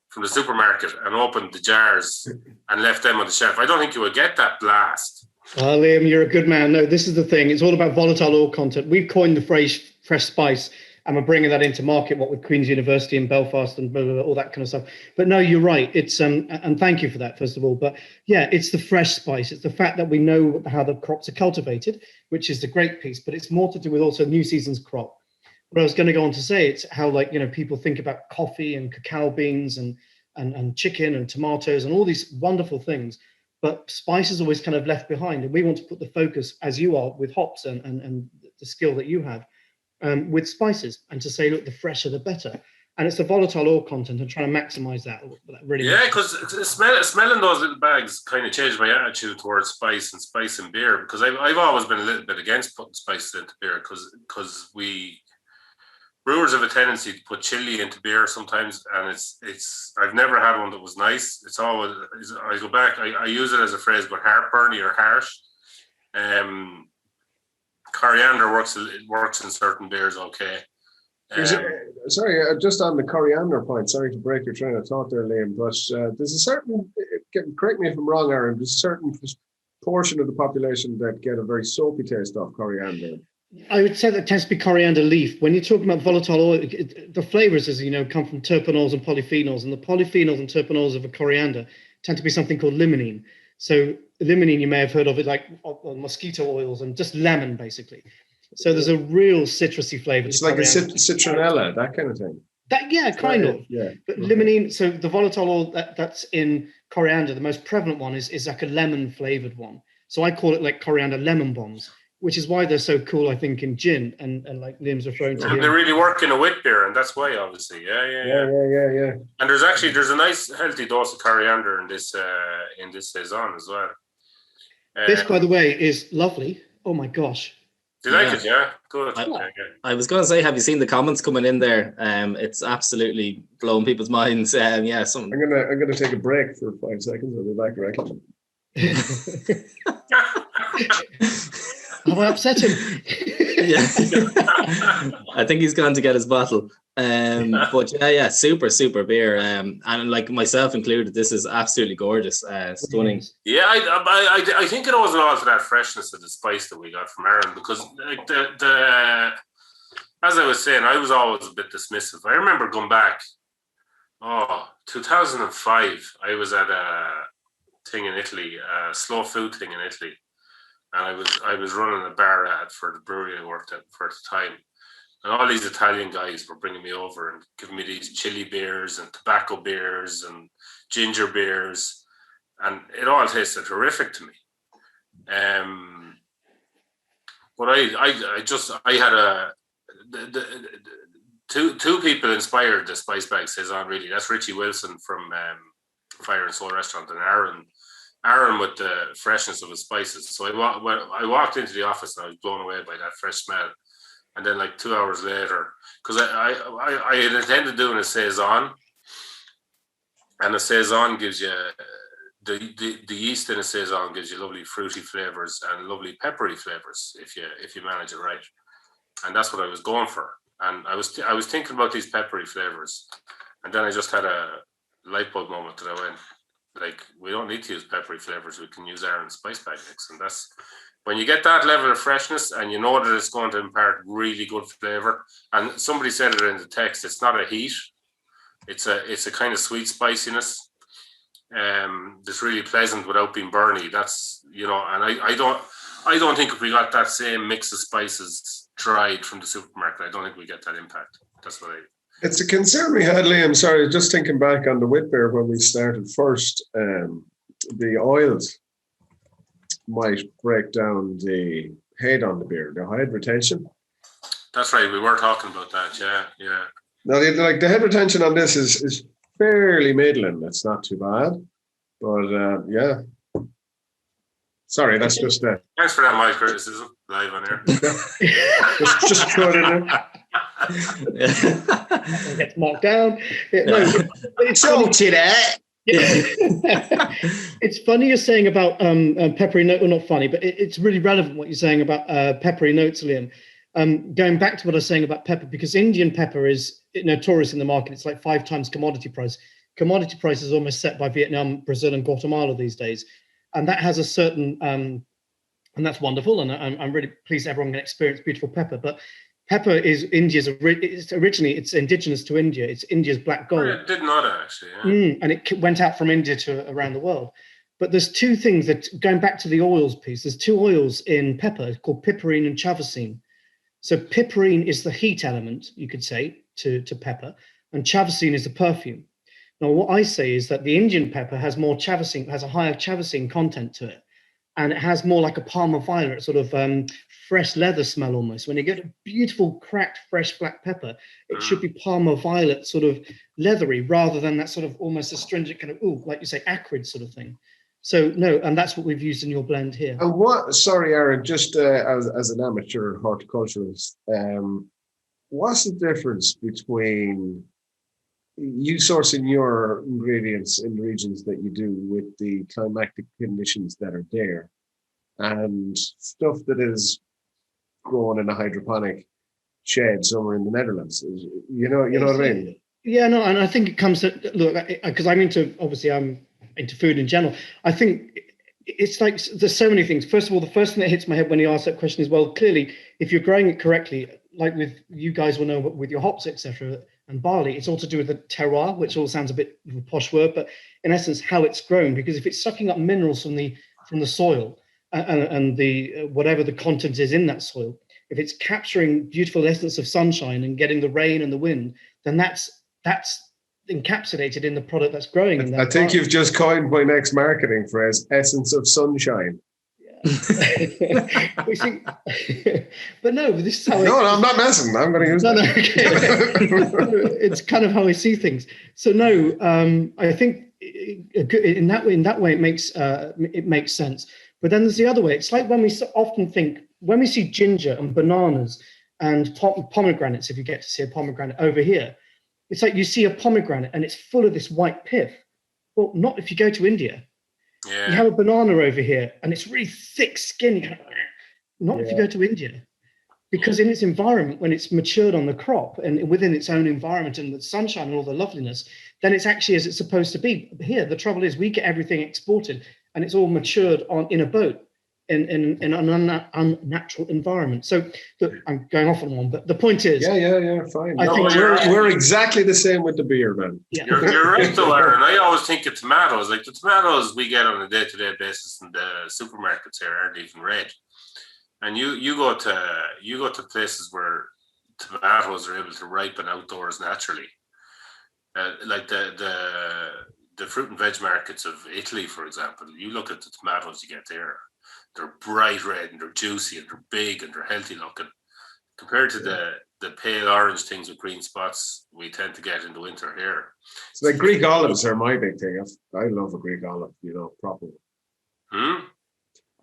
from the supermarket and opened the jars and left them on the shelf, I don't think you would get that blast. Oh, Liam, you're a good man. No, this is the thing. It's all about volatile oil content. We've coined the phrase fresh spice, and we're bringing that into market, what with Queen's University in Belfast and blah, blah, blah, all that kind of stuff. But no, you're right. It's and thank you for that, first of all. But yeah, it's the fresh spice. It's the fact that we know how the crops are cultivated, which is the great piece. But it's more to do with also new season's crop. What I was going to go on to say, it's how, like, you know, people think about coffee and cacao beans and and chicken and tomatoes and all these wonderful things. But spice is always kind of left behind. And we want to put the focus, as you are with hops and the skill that you have, with spices, and to say, look, the fresher, the better. And it's the volatile oil content and trying to maximize that. Really, yeah, because smelling those little bags kind of changed my attitude towards spice and beer, because I've always been a little bit against putting spices into beer, because brewers have a tendency to put chili into beer sometimes, and it's I've never had one that was nice. It's always, I go back, I use it as a phrase, but heartburny or harsh. Coriander works in certain beers okay. Sorry, just on the coriander point, sorry to break your train of thought there, Liam, but there's a certain, correct me if I'm wrong, Aaron, there's a certain portion of the population that get a very soapy taste off coriander. I would say that tends to be coriander leaf. When you're talking about volatile oil, the flavors, as you know, come from terpenols and polyphenols, and the polyphenols and terpenols of a coriander tend to be something called limonene. So limonene, you may have heard of it, like mosquito oils and just lemon, basically. So there's a real citrusy flavor. It's like a citronella, that kind of thing. Kind of. Yeah. But limonene, so the volatile oil that's in coriander, the most prevalent one is like a lemon flavored one. So I call it like coriander lemon bombs, which is why they're so cool, I think, in gin, and like Liam's referring to. And they really work in a wit beer, and that's why, obviously. Yeah. And there's a nice healthy dose of coriander in this saison as well. This, by the way, is lovely. Oh my gosh. Do you like it? Yeah, good. I was going to say, have you seen the comments coming in there? It's absolutely blowing people's minds. I'm gonna take a break for 5 seconds. I'll be back directly. Have I upset him? Yeah. I think he's gone to get his bottle. But yeah, super beer. And like myself included, this is absolutely gorgeous, stunning. Yeah, I think it owes a lot to that freshness of the spice that we got from Arun, because like the as I was saying, I was always a bit dismissive. I remember going back, 2005. I was at a thing in Italy, a slow food thing in Italy, and I was running a bar ad for the brewery I worked at for the time. And all these Italian guys were bringing me over and giving me these chili beers and tobacco beers and ginger beers, and it all tasted horrific to me. But I had two people inspired the Spice Bag Saison, really. That's Richie Wilson from Fire and Soul Restaurant, and Aaron with the freshness of his spices. So I walked into the office and I was blown away by that fresh smell. And then like 2 hours later, because I had intended doing a saison, and a saison gives you the yeast in a saison gives you lovely fruity flavors and lovely peppery flavors if you manage it right. And that's what I was going for. And I was thinking about these peppery flavors, and then I just had a light bulb moment that I went, like, we don't need to use peppery flavors. We can use Aaron's Spice Bag mix, and that's. When you get that level of freshness and you know that it's going to impart really good flavor, and somebody said it in the text, it's not a heat, it's a kind of sweet spiciness that's really pleasant without being burny. That's, and I don't think if we got that same mix of spices dried from the supermarket, I don't think we get that impact. That's what It's a concern we had, Liam. Sorry, just thinking back on the wit beer when we started first, the oils might break down the head on the beer, the head retention. That's right. We were talking about that. Yeah. Now, the head retention on this is fairly middling. That's not too bad, but yeah. Sorry, that's just that. Thanks for that, my criticism live on air. just throw it in there. Gets marked down. It's salty there. It's funny you're saying about peppery note, or not funny, but it's really relevant what you're saying about peppery notes, Liam. Going back to what I was saying about pepper, because Indian pepper is notorious in the market. It's like 5 times commodity price. Commodity price is almost set by Vietnam, Brazil, and Guatemala these days, and that has a certain and that's wonderful. And I'm really pleased everyone can experience beautiful pepper, but pepper is India's. It's indigenous to India. It's India's black gold. I did not actually. Yeah. And it went out from India to around the world. But there's 2 things that, going back to the oils piece, there's 2 oils in pepper called piperine and chavasine. So piperine is the heat element, you could say, to pepper, and chavasine is the perfume. Now, what I say is that the Indian pepper has more chavasine, has a higher chavasine content to it, and it has more like a Parma violet sort of fresh leather smell almost. When you get a beautiful cracked fresh black pepper, it should be Parma violet sort of leathery rather than that sort of almost astringent kind of, like you say, acrid sort of thing. So no, and that's what we've used in your blend here. And what? Sorry, Aaron. Just as an amateur horticulturalist, what's the difference between you sourcing your ingredients in regions that you do with the climatic conditions that are there, and stuff that is grown in a hydroponic shed somewhere in the Netherlands? You know what I mean? Yeah, no, and I think it comes to, look, because I'm into food in general. I think it's like there's so many things. First of all, the first thing that hits my head when you ask that question is, well, clearly, if you're growing it correctly, like with you guys will know with your hops, etc., and barley, it's all to do with the terroir, which all sounds a bit of a posh word, but in essence, how it's grown. Because if it's sucking up minerals from the soil and the whatever the content is in that soil, if it's capturing beautiful essence of sunshine and getting the rain and the wind, then that's encapsulated in the product that's growing in that. I think you've just coined my next marketing phrase: essence of sunshine. But no, this is how. No, I'm not messing. I'm going to use that. Okay. It's kind of how I see things. So no, I think in that way it makes sense. But then there's the other way. It's like when we often think when we see ginger and bananas and pomegranates. If you get to see a pomegranate over here, it's like you see a pomegranate and it's full of this white pith. Well, not if you go to India. Yeah. You have a banana over here and it's really thick skin. Not if you go to India, because in its environment, when it's matured on the crop and within its own environment and the sunshine and all the loveliness, then it's actually as it's supposed to be. Here, the trouble is we get everything exported and it's all matured in a boat in an unnatural environment. So look, I'm going off on one, but the point is, fine. I think we're exactly the same with the beer, man. Yeah. You're right though, Aaron. I always think of tomatoes. Like the tomatoes we get on a day-to-day basis in the supermarkets here aren't even red. And you go to places where tomatoes are able to ripen outdoors naturally. Like the fruit and veg markets of Italy, for example. You look at the tomatoes you get there. They're bright red and they're juicy and they're big and they're healthy looking. Compared to the pale orange things with green spots we tend to get in the winter here. So the Greek olives are my big thing. I love a Greek olive, proper.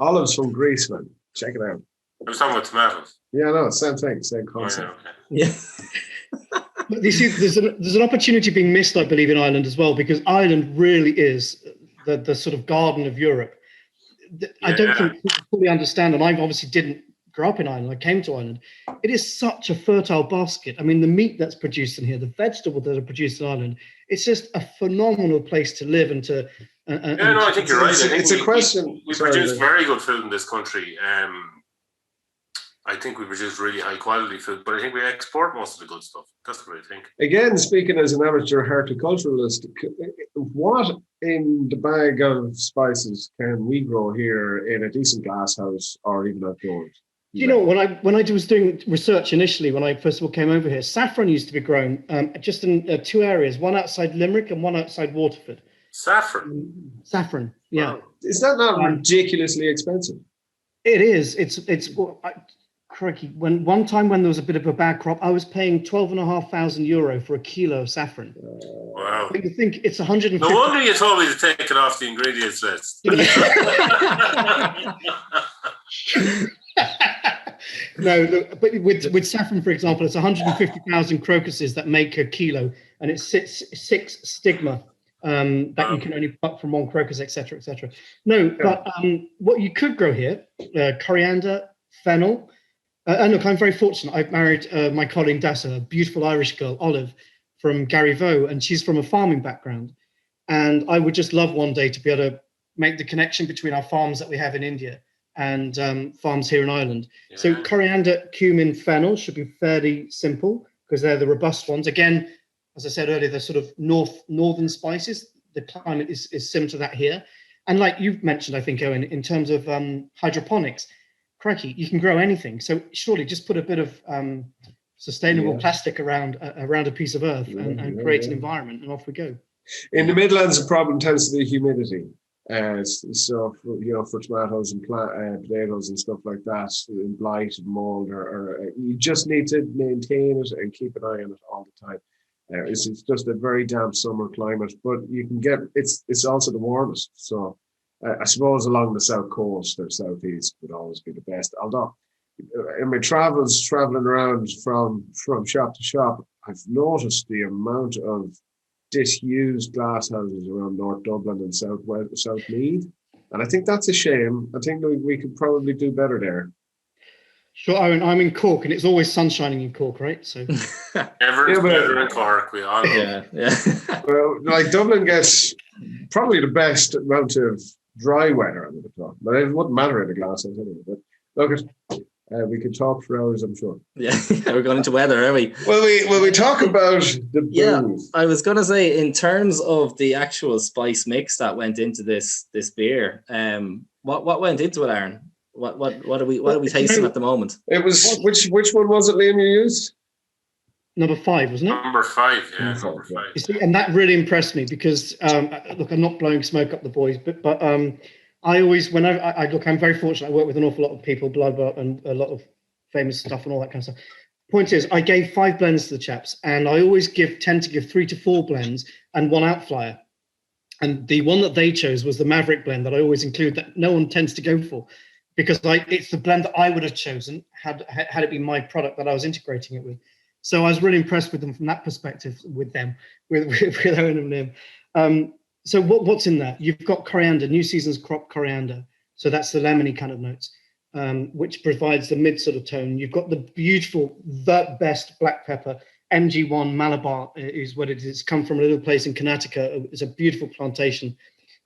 Olives from Greece, man. Check it out. I was talking about tomatoes. Yeah, no, same thing, same concept. Oh, yeah, okay. Yeah. But you see, there's an opportunity being missed, I believe, in Ireland as well, because Ireland really is the sort of garden of Europe. I don't think people fully understand, and I obviously didn't grow up in Ireland. I came to Ireland. It is such a fertile basket. I mean, the meat that's produced in here, the vegetables that are produced in Ireland, it's just a phenomenal place to live and to. I think you're right. It's a question. We produce very good food in this country. I think we produce really high quality food, but I think we export most of the good stuff. That's what I think. Again, speaking as an amateur horticulturalist, what in the bag of spices can we grow here in a decent glass house or even outdoors? You know, when I was doing research initially, when I first of all came over here, saffron used to be grown just in two areas, one outside Limerick and one outside Waterford. Saffron, yeah. Wow. Is that not ridiculously expensive? It is. It's crikey. One time when there was a bit of a bad crop, I was paying €12,500 for a kilo of saffron. Wow. But you think it's 150. No wonder you told me to take it off the ingredients list. No, but with saffron, for example, it's 150,000 crocuses that make a kilo, and it's six stigma that you can only pluck from one crocus, etc., etc. No, but what you could grow here, coriander, fennel. And look, I'm very fortunate. I've married my colleague Dessa, a beautiful Irish girl, Olive, from Garryvoe, and she's from a farming background. And I would just love one day to be able to make the connection between our farms that we have in India and farms here in Ireland. Yeah. So coriander, cumin, fennel should be fairly simple because they're the robust ones. Again, as I said earlier, they're sort of northern spices. The climate is similar to that here. And like you've mentioned, I think, Owen, in terms of hydroponics, crikey, you can grow anything. So surely just put a bit of sustainable plastic around a piece of earth and create an environment, and off we go. In the Midlands, the problem tends to be humidity. So, for tomatoes and potatoes and stuff like that, in blight and mold, or you just need to maintain it and keep an eye on it all the time. It's just a very damp summer climate, but you can get it's also the warmest. So I suppose along the south coast or southeast would always be the best. Although in my travels, traveling around from shop to shop, I've noticed the amount of disused glass houses around North Dublin and South Meath, and I think that's a shame. I think we could probably do better there. Sure, Arun, I'm in Cork, and it's always sun shining in Cork, right? So Everyone's better in Cork. We all know. Yeah. Well, like Dublin gets probably the best amount of dry weather under the clock, but it wouldn't matter in the glass house anyway. But look, we could talk for hours, I'm sure. Yeah, we're going into weather, are we? Well, we talk about the booze. Yeah, I was going to say, in terms of the actual spice mix that went into this beer, what went into it, Aaron? What are we tasting at the moment? It was which one was it, Liam? You used number 5, wasn't it? Number 5, yeah. Number 5. You see, and that really impressed me because look, I'm not blowing smoke up the boys, but I always, I look, I'm very fortunate. I work with an awful lot of people, blah blah, and a lot of famous stuff and all that kind of stuff. Point is, I gave 5 blends to the chaps, and I always tend to give 3 to 4 blends and 1 outflyer. And the one that they chose was the Maverick blend that I always include, that no one tends to go for, because it's the blend that I would have chosen had it been my product that I was integrating it with. So I was really impressed with them from that perspective, with Owen and Liam. So what's in that? You've got coriander, New Season's crop coriander. So that's the lemony kind of notes, which provides the mid sort of tone. You've got the best black pepper, MG1 Malabar is what it is. It's come from a little place in Connecticut. It's a beautiful plantation.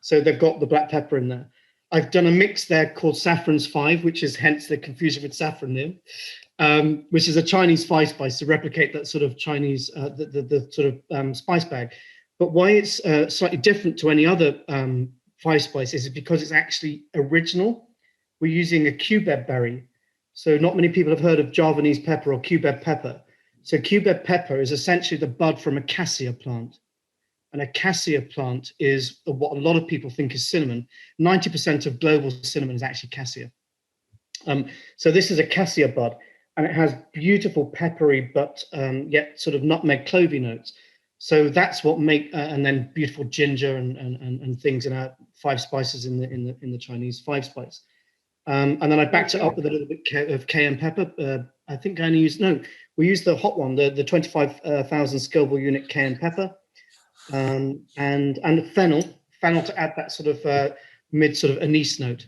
So they've got the black pepper in there. I've done a mix there called Saffron's 5, which is hence the confusion with saffron there, which is a Chinese 5 spice to replicate that sort of Chinese, the sort of spice bag. But why it's slightly different to any other 5 spices is because it's actually original. We're using a cubeb berry. So not many people have heard of Javanese pepper or cubeb pepper. So cubeb pepper is essentially the bud from a cassia plant. And a cassia plant is what a lot of people think is cinnamon. 90% of global cinnamon is actually cassia. So this is a cassia bud, and it has beautiful peppery, but yet sort of nutmeg clovey notes. So that's what and then beautiful ginger and things in our 5 spices in the Chinese 5 spice. And then I backed it up with a little bit of cayenne pepper. I think I only we used the hot one, the 25,000 Scoville unit cayenne pepper. And fennel to add that sort of mid sort of anise note.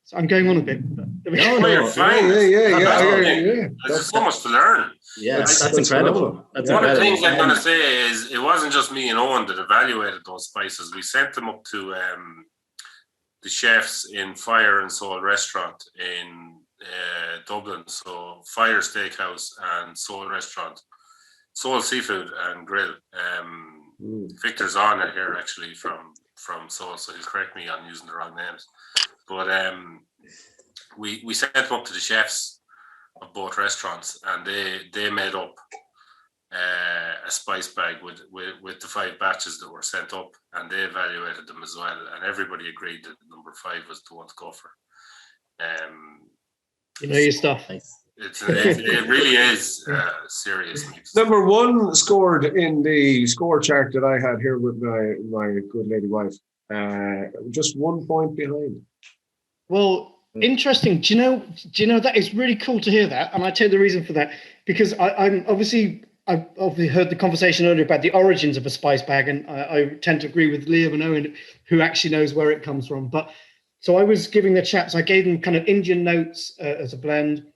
So I'm going on a bit. You're fine. Yeah. There's so much to learn. Yeah, that's incredible. One of the things I'm going to say is it wasn't just me and Owen that evaluated those spices. We sent them up to the chefs in Fire and Soul restaurant in Dublin. So Fire Steakhouse and Soul restaurant, Soul Seafood and Grill. Victor's on it here actually from Soul, so he'll correct me on using the wrong names. But we sent them up to the chefs of both restaurants, and they made up a spice bag with the 5 batches that were sent up, and they evaluated them as well, and everybody agreed that number 5 was the one to go for. You know your stuff. It really is serious mix. Number 1 scored in the score chart that I had here with my good lady wife. Just 1 point behind. Well, interesting. Do you know that is really cool to hear that, and I tell you the reason for that, because I've obviously heard the conversation earlier about the origins of a spice bag, and I tend to agree with Liam and Owen, who actually knows where it comes from. But so I was giving the chaps, I gave them kind of Indian notes as a blend.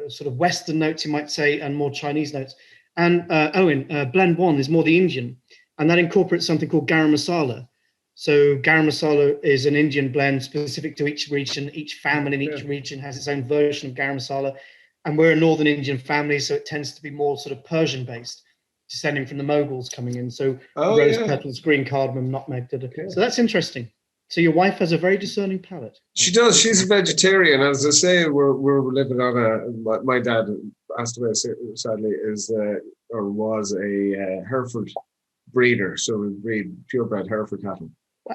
Sort of Western notes, you might say, and more Chinese notes. And Owen, blend 1 is more the Indian, and that incorporates something called garam masala. So garam masala is an Indian blend specific to each region. Each family in each region has its own version of garam masala, and we're a Northern Indian family, so it tends to be more sort of Persian-based, descending from the Mughals coming in. So rose petals, green cardamom, nutmeg. So that's interesting. So your wife has a very discerning palate. She does. She's a vegetarian. As I say, we're living on my dad passed away sadly, was a Hereford breeder, so we breed purebred Hereford cattle,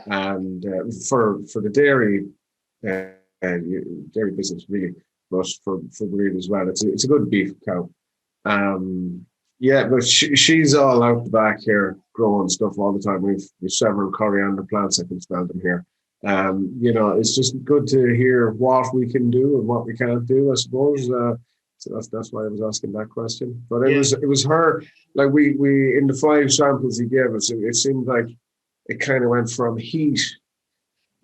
and for the dairy dairy business really, but for breed as well. It's a good beef cow. Yeah, but she's all out the back here growing stuff all the time. We've several coriander plants. I can smell them here. It's just good to hear what we can do and what we can't do, I suppose. So that's why I was asking that question. But it was her, like we in the 5 samples he gave us, it seemed like it kind of went from heat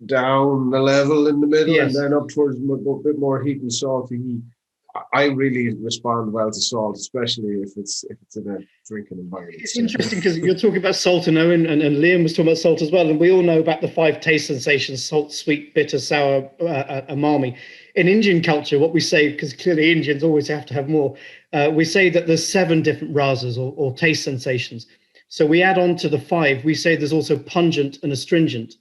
down the level in the middle, and then up towards a bit more heat and salty heat. I really respond well to salt, especially if it's in a drinking environment. It's interesting because you're talking about salt, and Owen and Liam was talking about salt as well, and we all know about the 5 taste sensations: salt, sweet, bitter, sour, umami. In Indian culture, what we say, because clearly Indians always have to have more, we say that there's 7 different rasas or taste sensations. So we add on to the 5. We say there's also pungent and astringent.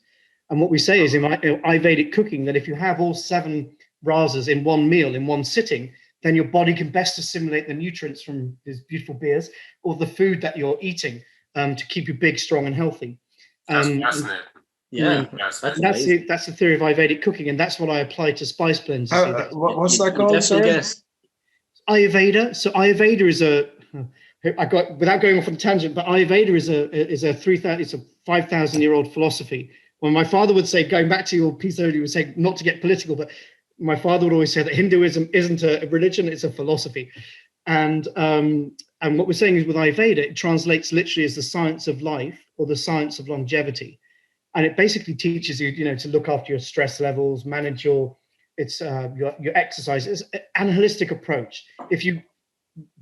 And what we say is in Ayurvedic cooking that if you have all 7 rasas in one meal, in one sitting, then your body can best assimilate the nutrients from these beautiful beers or the food that you're eating to keep you big, strong, and healthy. That's fascinating. Yeah, that's the theory of Ayurvedic cooking, and that's what I apply to spice blends. What's that called? Ayurveda. So Ayurveda is without going off on a tangent, but Ayurveda is a 5,000-year-old philosophy. When my father would say, going back to your piece earlier, he would say not to get political, but my father would always say that Hinduism isn't a religion; it's a philosophy. And what we're saying is with Ayurveda, it translates literally as the science of life or the science of longevity. And it basically teaches you, to look after your stress levels, manage your exercise. It's an holistic approach. If you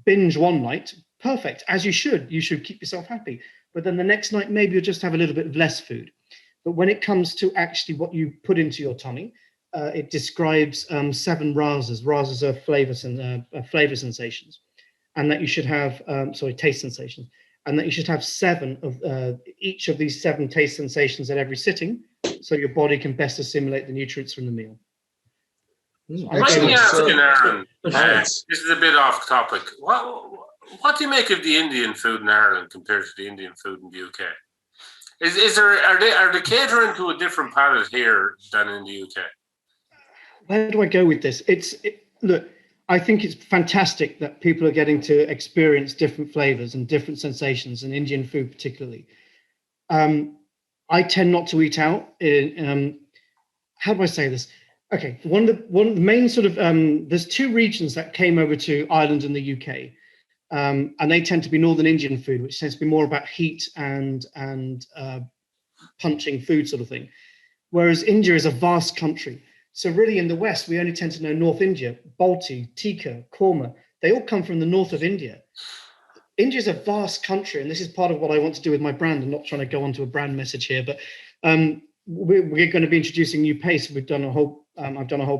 binge one night, perfect, as you should. You should keep yourself happy. But then the next night, maybe you'll just have a little bit of less food. But when it comes to actually what you put into your tummy, it describes 7 rasas. Rasas are flavor sensations, and that you should have taste sensations. And that you should have 7 of each of these 7 taste sensations at every sitting, so your body can best assimilate the nutrients from the meal. Aaron, this is a bit off topic. What do you make of the Indian food in Ireland compared to the Indian food in the UK? Are they catering to a different palate here than in the UK? Where do I go with this? Look. I think it's fantastic that people are getting to experience different flavors and different sensations, and Indian food particularly. I tend not to eat out. How do I say this? Okay, one of the main sort of there's 2 regions that came over to Ireland and the UK, and they tend to be Northern Indian food, which tends to be more about heat and punching food sort of thing, whereas India is a vast country. So really in the West, we only tend to know North India, Balti, Tikka, Korma. They all come from the north of India. India is a vast country, and this is part of what I want to do with my brand. I'm not trying to go onto a brand message here, but we're going to be introducing new paste. I've done a whole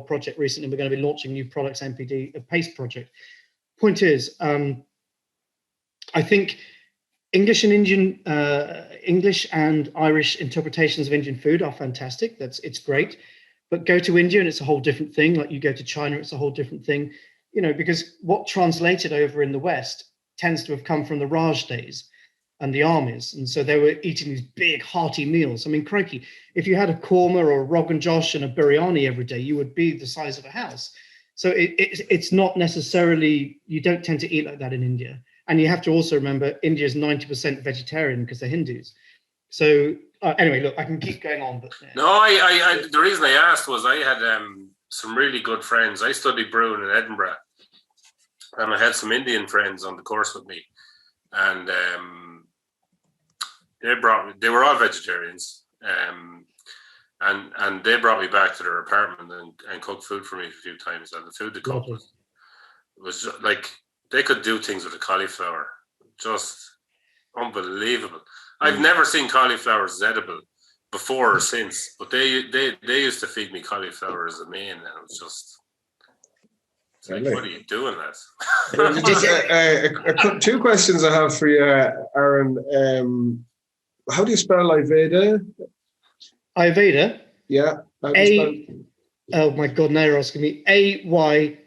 project recently. We're going to be launching new products, NPD, a paste project. Point is, I think English and Irish interpretations of Indian food are fantastic. It's great. But go to India and it's a whole different thing. Like you go to China, it's a whole different thing, because what translated over in the West tends to have come from the Raj days and the armies. And so they were eating these big, hearty meals. I mean, crikey, if you had a korma or a Rogan Josh and a biryani every day, you would be the size of a house. So it's not necessarily, you don't tend to eat like that in India. And you have to also remember, India is 90% vegetarian because they're Hindus. So anyway, look, I can keep going on, but no, I the reason I asked was I had some really good friends. I studied brewing in Edinburgh, and I had some Indian friends on the course with me, and they were all vegetarians, and they brought me back to their apartment and cooked food for me a few times, and the food they cooked was like they could do things with the cauliflower, just unbelievable. I've never seen cauliflowers edible before or since, but they used to feed me cauliflower as a main, and it was just like, what are you doing, lads? Just 2 questions I have for you, Aaron. How do you spell Ayurveda? Ayurveda? Yeah. Oh my God, now you're asking me. AYURVEDA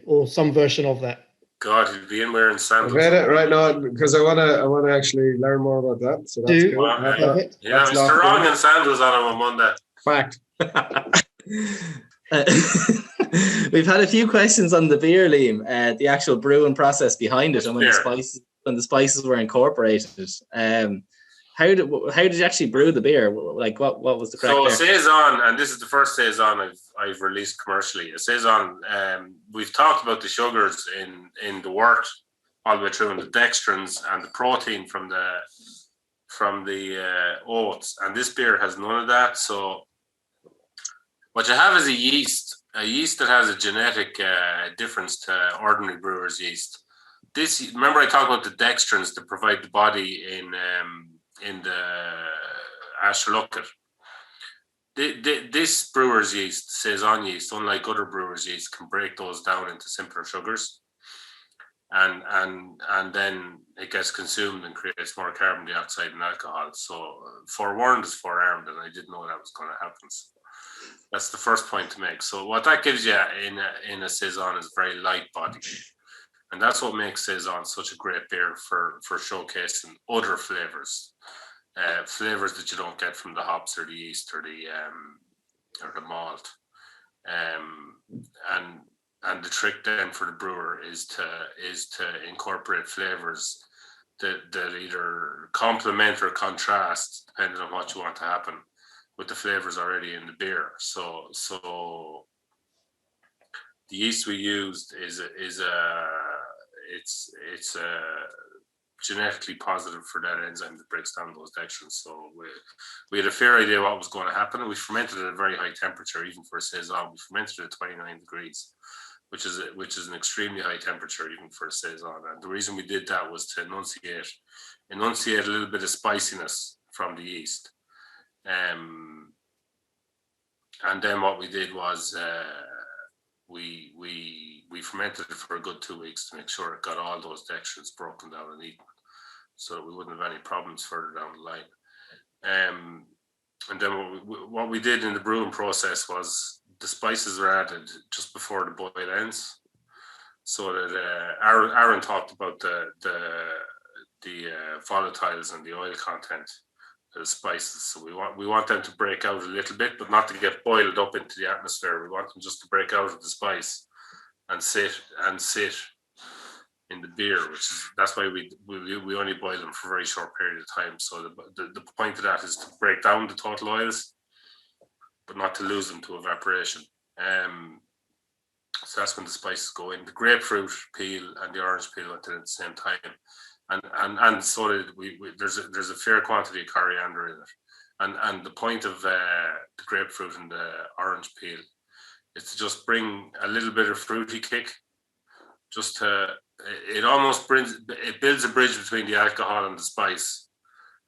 or some version of that. God, he'd be in wearing I've sandals. read it right now because I wanna actually learn more about that. So that's Do- cool. Perfect. Yeah, Mr. Wrong and sandals on him on Monday. Fact. We've had a few questions on the beer, Liam, the actual brewing process behind it, and when the spices were incorporated. How did you actually brew the beer? Like, what was the crack So there? Saison, and this is the first Saison I've released commercially. A Saison, we've talked about the sugars in the wort all the way through, and the dextrins and the protein from the oats, and this beer has none of that. So what you have is a yeast that has a genetic difference to ordinary brewer's yeast. Remember I talked about the dextrins that provide the body in the Ah Sure Lookit. This brewer's yeast, Saison yeast, unlike other brewer's yeast, can break those down into simpler sugars, and then it gets consumed and creates more carbon dioxide and alcohol. So forewarned is forearmed, and I didn't know that was going to happen. So that's the first point to make. So what that gives you in a Saison is a very light body, and that's what makes Saison such a great beer for showcasing other flavors. Flavors that you don't get from the hops or the yeast or the malt, and the trick then for the brewer is to incorporate flavors that either complement or contrast, depending on what you want to happen, with the flavors already in the beer. So the yeast we used is genetically positive for that enzyme that breaks down those dextrins. So we had a fair idea what was going to happen. We fermented at a very high temperature, even for a Saison. We fermented at 29 degrees, which is an extremely high temperature even for a Saison. And the reason we did that was to enunciate a little bit of spiciness from the yeast. And then what we did was we fermented it for a good 2 weeks to make sure it got all those dextrins broken down and eaten, so that we wouldn't have any problems further down the line. And then what we did in the brewing process was the spices were added just before the boil ends, so that Arun talked about the volatiles and the oil content of the spices. So we want them to break out a little bit, but not to get boiled up into the atmosphere. We want them just to break out of the spice and sit in the beer, that's why we only boil them for a very short period of time. So the point of that is to break down the total oils, but not to lose them to evaporation. So that's when the spices go in. The grapefruit peel and the orange peel went in at the same time, and so did there's a fair quantity of coriander in it, and the point of the grapefruit and the orange peel is to just bring a little bit of fruity kick, it builds a bridge between the alcohol and the spice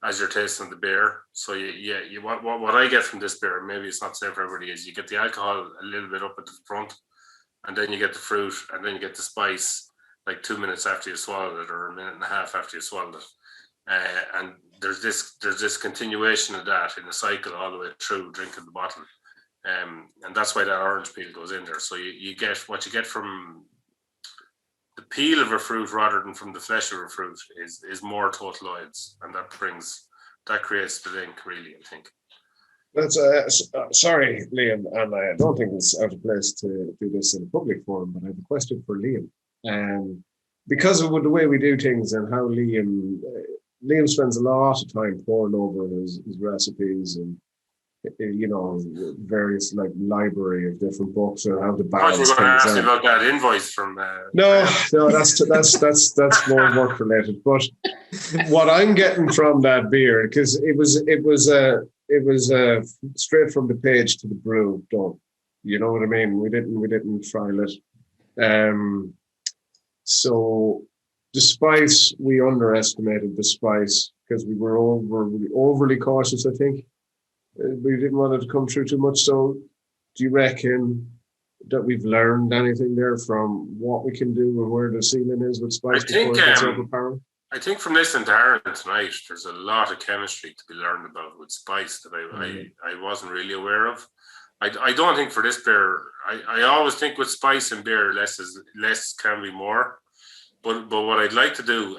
as you're tasting the beer. So what I get from this beer, maybe it's not the same for everybody, is you get the alcohol a little bit up at the front, and then you get the fruit, and then you get the spice like 2 minutes after you swallowed it, or a minute and a half after you swallowed it. And there's this continuation of that in a cycle all the way through drinking the bottle. And that's why that orange peel goes in there. So you get what you get from the peel of a fruit rather than from the flesh of a fruit is more total oils, and that creates the link, really, I think. That's sorry, Liam, and I don't think it's out of place to do this in a public forum, but I have a question for Liam. Because of the way we do things and how Liam spends a lot of time poring over his recipes and various like library of different books and how to balance. I thought you were going to ask me about that invoice from. No, that's more work related. But what I'm getting from that beer, because it was straight from the page to the brew done. You know what I mean? We didn't trial it. So the spice, we underestimated the spice because we were overly cautious, I think. We didn't want it to come through too much. So do you reckon that we've learned anything there from what we can do and where the ceiling is with spice before it gets overpowering? I think from listening to Aaron tonight, there's a lot of chemistry to be learned about with spice that I wasn't really aware of. I don't think for this beer, I always think with spice and beer, less can be more. But what I'd like to do,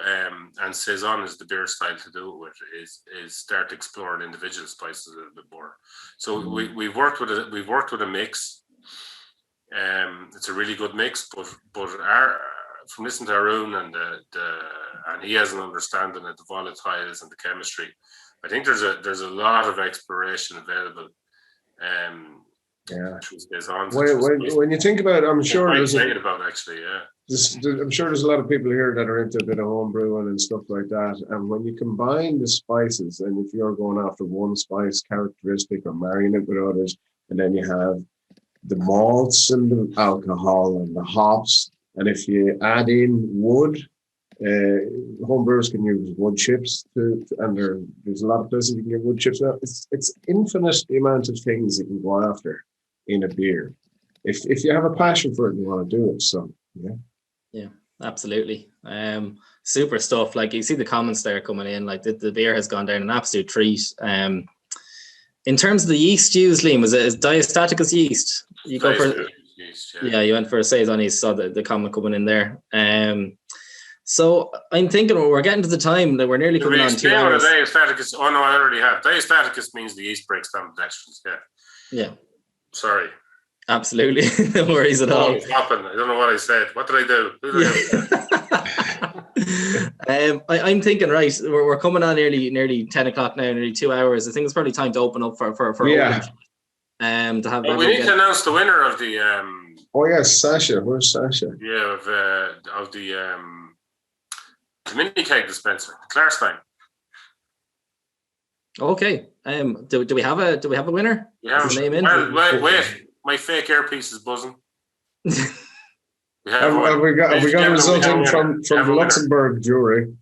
and Saison is the beer style to do it with, is start exploring individual spices a little bit more. So we've worked with a mix. It's a really good mix, but from listening to Arun and he has an understanding of the volatiles and the chemistry. I think there's a lot of exploration available. When you think about it, I'm sure I'm sure there's a lot of people here that are into a bit of home brewing and stuff like that. And when you combine the spices, and if you're going after one spice characteristic or marrying it with others, and then you have the malts and the alcohol and the hops, and if you add in wood, home brewers can use wood chips and there's a lot of places you can get wood chips now. It's infinite the amount of things you can go after in a beer if you have a passion for it and you want to do it. So yeah, absolutely. Super stuff. Like, you see the comments there coming in, like the beer has gone down an absolute treat. In terms of the yeast used, Liam, is diastaticus yeast? You go for yeast, yeah, you went for a Saison yeast. Saw the comment coming in there. So I'm thinking we're getting to the time that we're nearly coming on 2 hours. Diastaticus. Oh no, I already have. Diastaticus means the yeast breaks down the dextrins. Yeah. Sorry. Absolutely. No worries at all. I don't know what I said. What did I do? I'm thinking, right, we're coming on nearly 10 o'clock now, nearly 2 hours. I think it's probably time to open up for open, to have. We need to announce the winner of the. Oh yes, Sasha. Where's Sasha? Yeah, of the mini keg dispenser, Clarstein. Okay. Do we have a winner? Yeah. Wait. My fake earpiece is buzzing. Have we got a result in from the Luxembourg jury?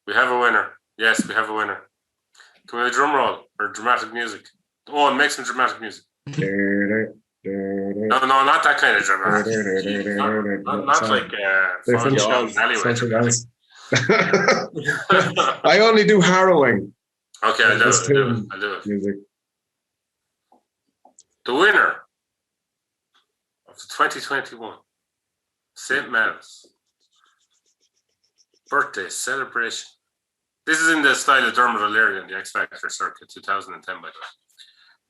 We have a winner. Yes, we have a winner. Can we have a drum roll or dramatic music? Oh, and make some dramatic music. No, not that kind of dramatic. not like alleyway. I only do harrowing. Okay, I'll do it. Music. The winner of the 2021 St. Mel's birthday celebration. This is in the style of Dermot O'Leary on the X Factor circuit 2010, by the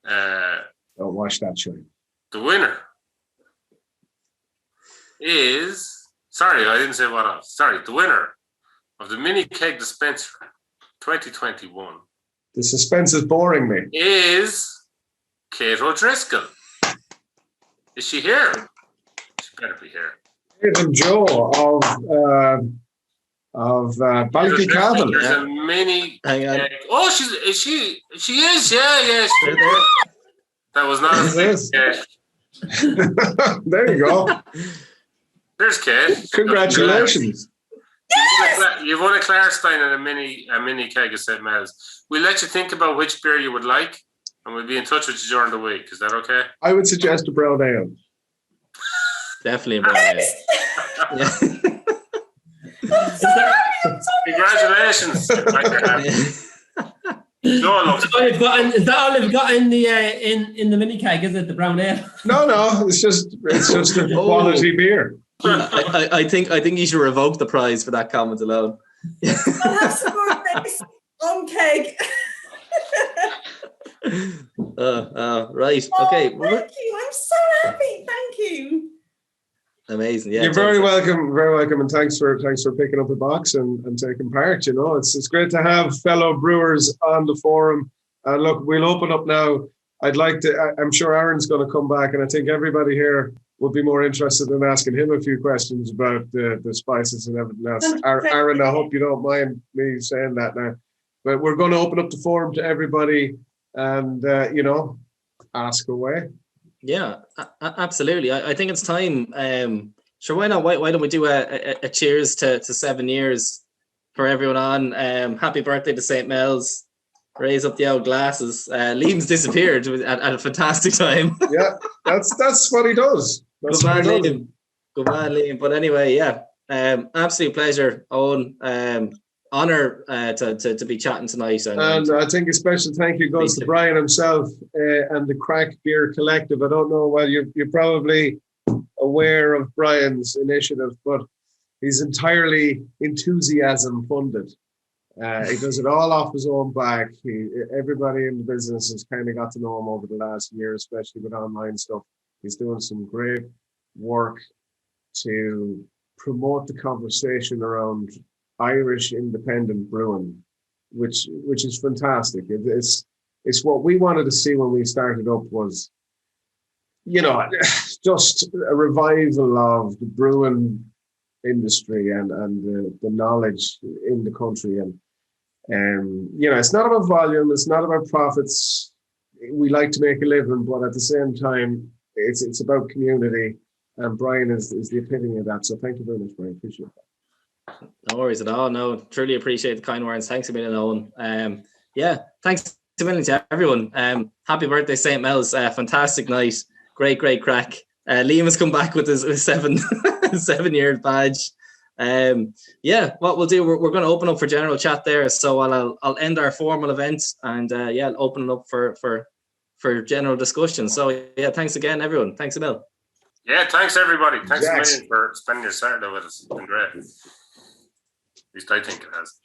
way. Don't watch that show. The winner is... Sorry, I didn't say what else. Sorry, the winner of the mini keg dispenser 2021. The suspense is boring me. Is Kate O'Driscoll. Is she here? She better be here. Kate and Joe of Ballycavan. There's a mini. Oh, she is. Yeah. That was not a There you go. There's Kate. Congratulations. Yes! You've won a Clarstein and a mini keg of St. Mel's. We'll let you think about which beer you would like, and we'll be in touch with you during the week. Is that okay? I would suggest a brown ale. Definitely a brown ale. Congratulations. Is that all they've got in the mini keg? Is it the brown ale? No. It's just a quality beer. I think you should revoke the prize for that comment alone. I'll have some more of this on keg. Right. Okay. Thank you. I'm so happy. Thank you. Amazing. Yeah. You're very welcome, and thanks for picking up the box and taking part. You know, it's great to have fellow brewers on the forum. Look, we'll open up now. I'd like to. I'm sure Aaron's going to come back, and I think everybody here would be more interested in asking him a few questions about the spices and everything else. Aaron, I hope you don't mind me saying that now, but we're going to open up the forum to everybody, and ask away. Yeah, absolutely. I think it's time. Sure, why not? Why don't we do a cheers to 7 years for everyone on? Happy birthday to St. Mel's. Raise up the old glasses. Liam's disappeared at a fantastic time. Yeah, that's what he does. Good man, Liam. But anyway, yeah, absolute pleasure, Owen. Honor to be chatting tonight. And I think a special thank you goes to Brian himself and the Crack Beer Collective. I don't know whether you're probably aware of Brian's initiative, but He's entirely enthusiasm funded. He does it all off his own back. Everybody in the business has kind of got to know him over the last year, especially with online stuff. He's doing some great work to promote the conversation around Irish independent brewing, which is fantastic. It's what we wanted to see when we started up was, just a revival of the brewing industry and the knowledge in the country. And it's not about volume, it's not about profits. We like to make a living, but at the same time, it's about community. And Brian is the epitome of that. So thank you very much, Brian. Appreciate that. No worries at all. No, truly appreciate the kind words. Thanks a million, Owen. Thanks a million to everyone. Happy birthday, St. Mel's. Fantastic night. Great crack. Liam has come back with his 7-year badge. What we'll do, we're going to open up for general chat there. So I'll end our formal event and I'll open it up for general discussion. So thanks again, everyone. Thanks a million. Yeah, thanks everybody. Thanks a million for spending your Saturday with us. It's been great. At least I think it has.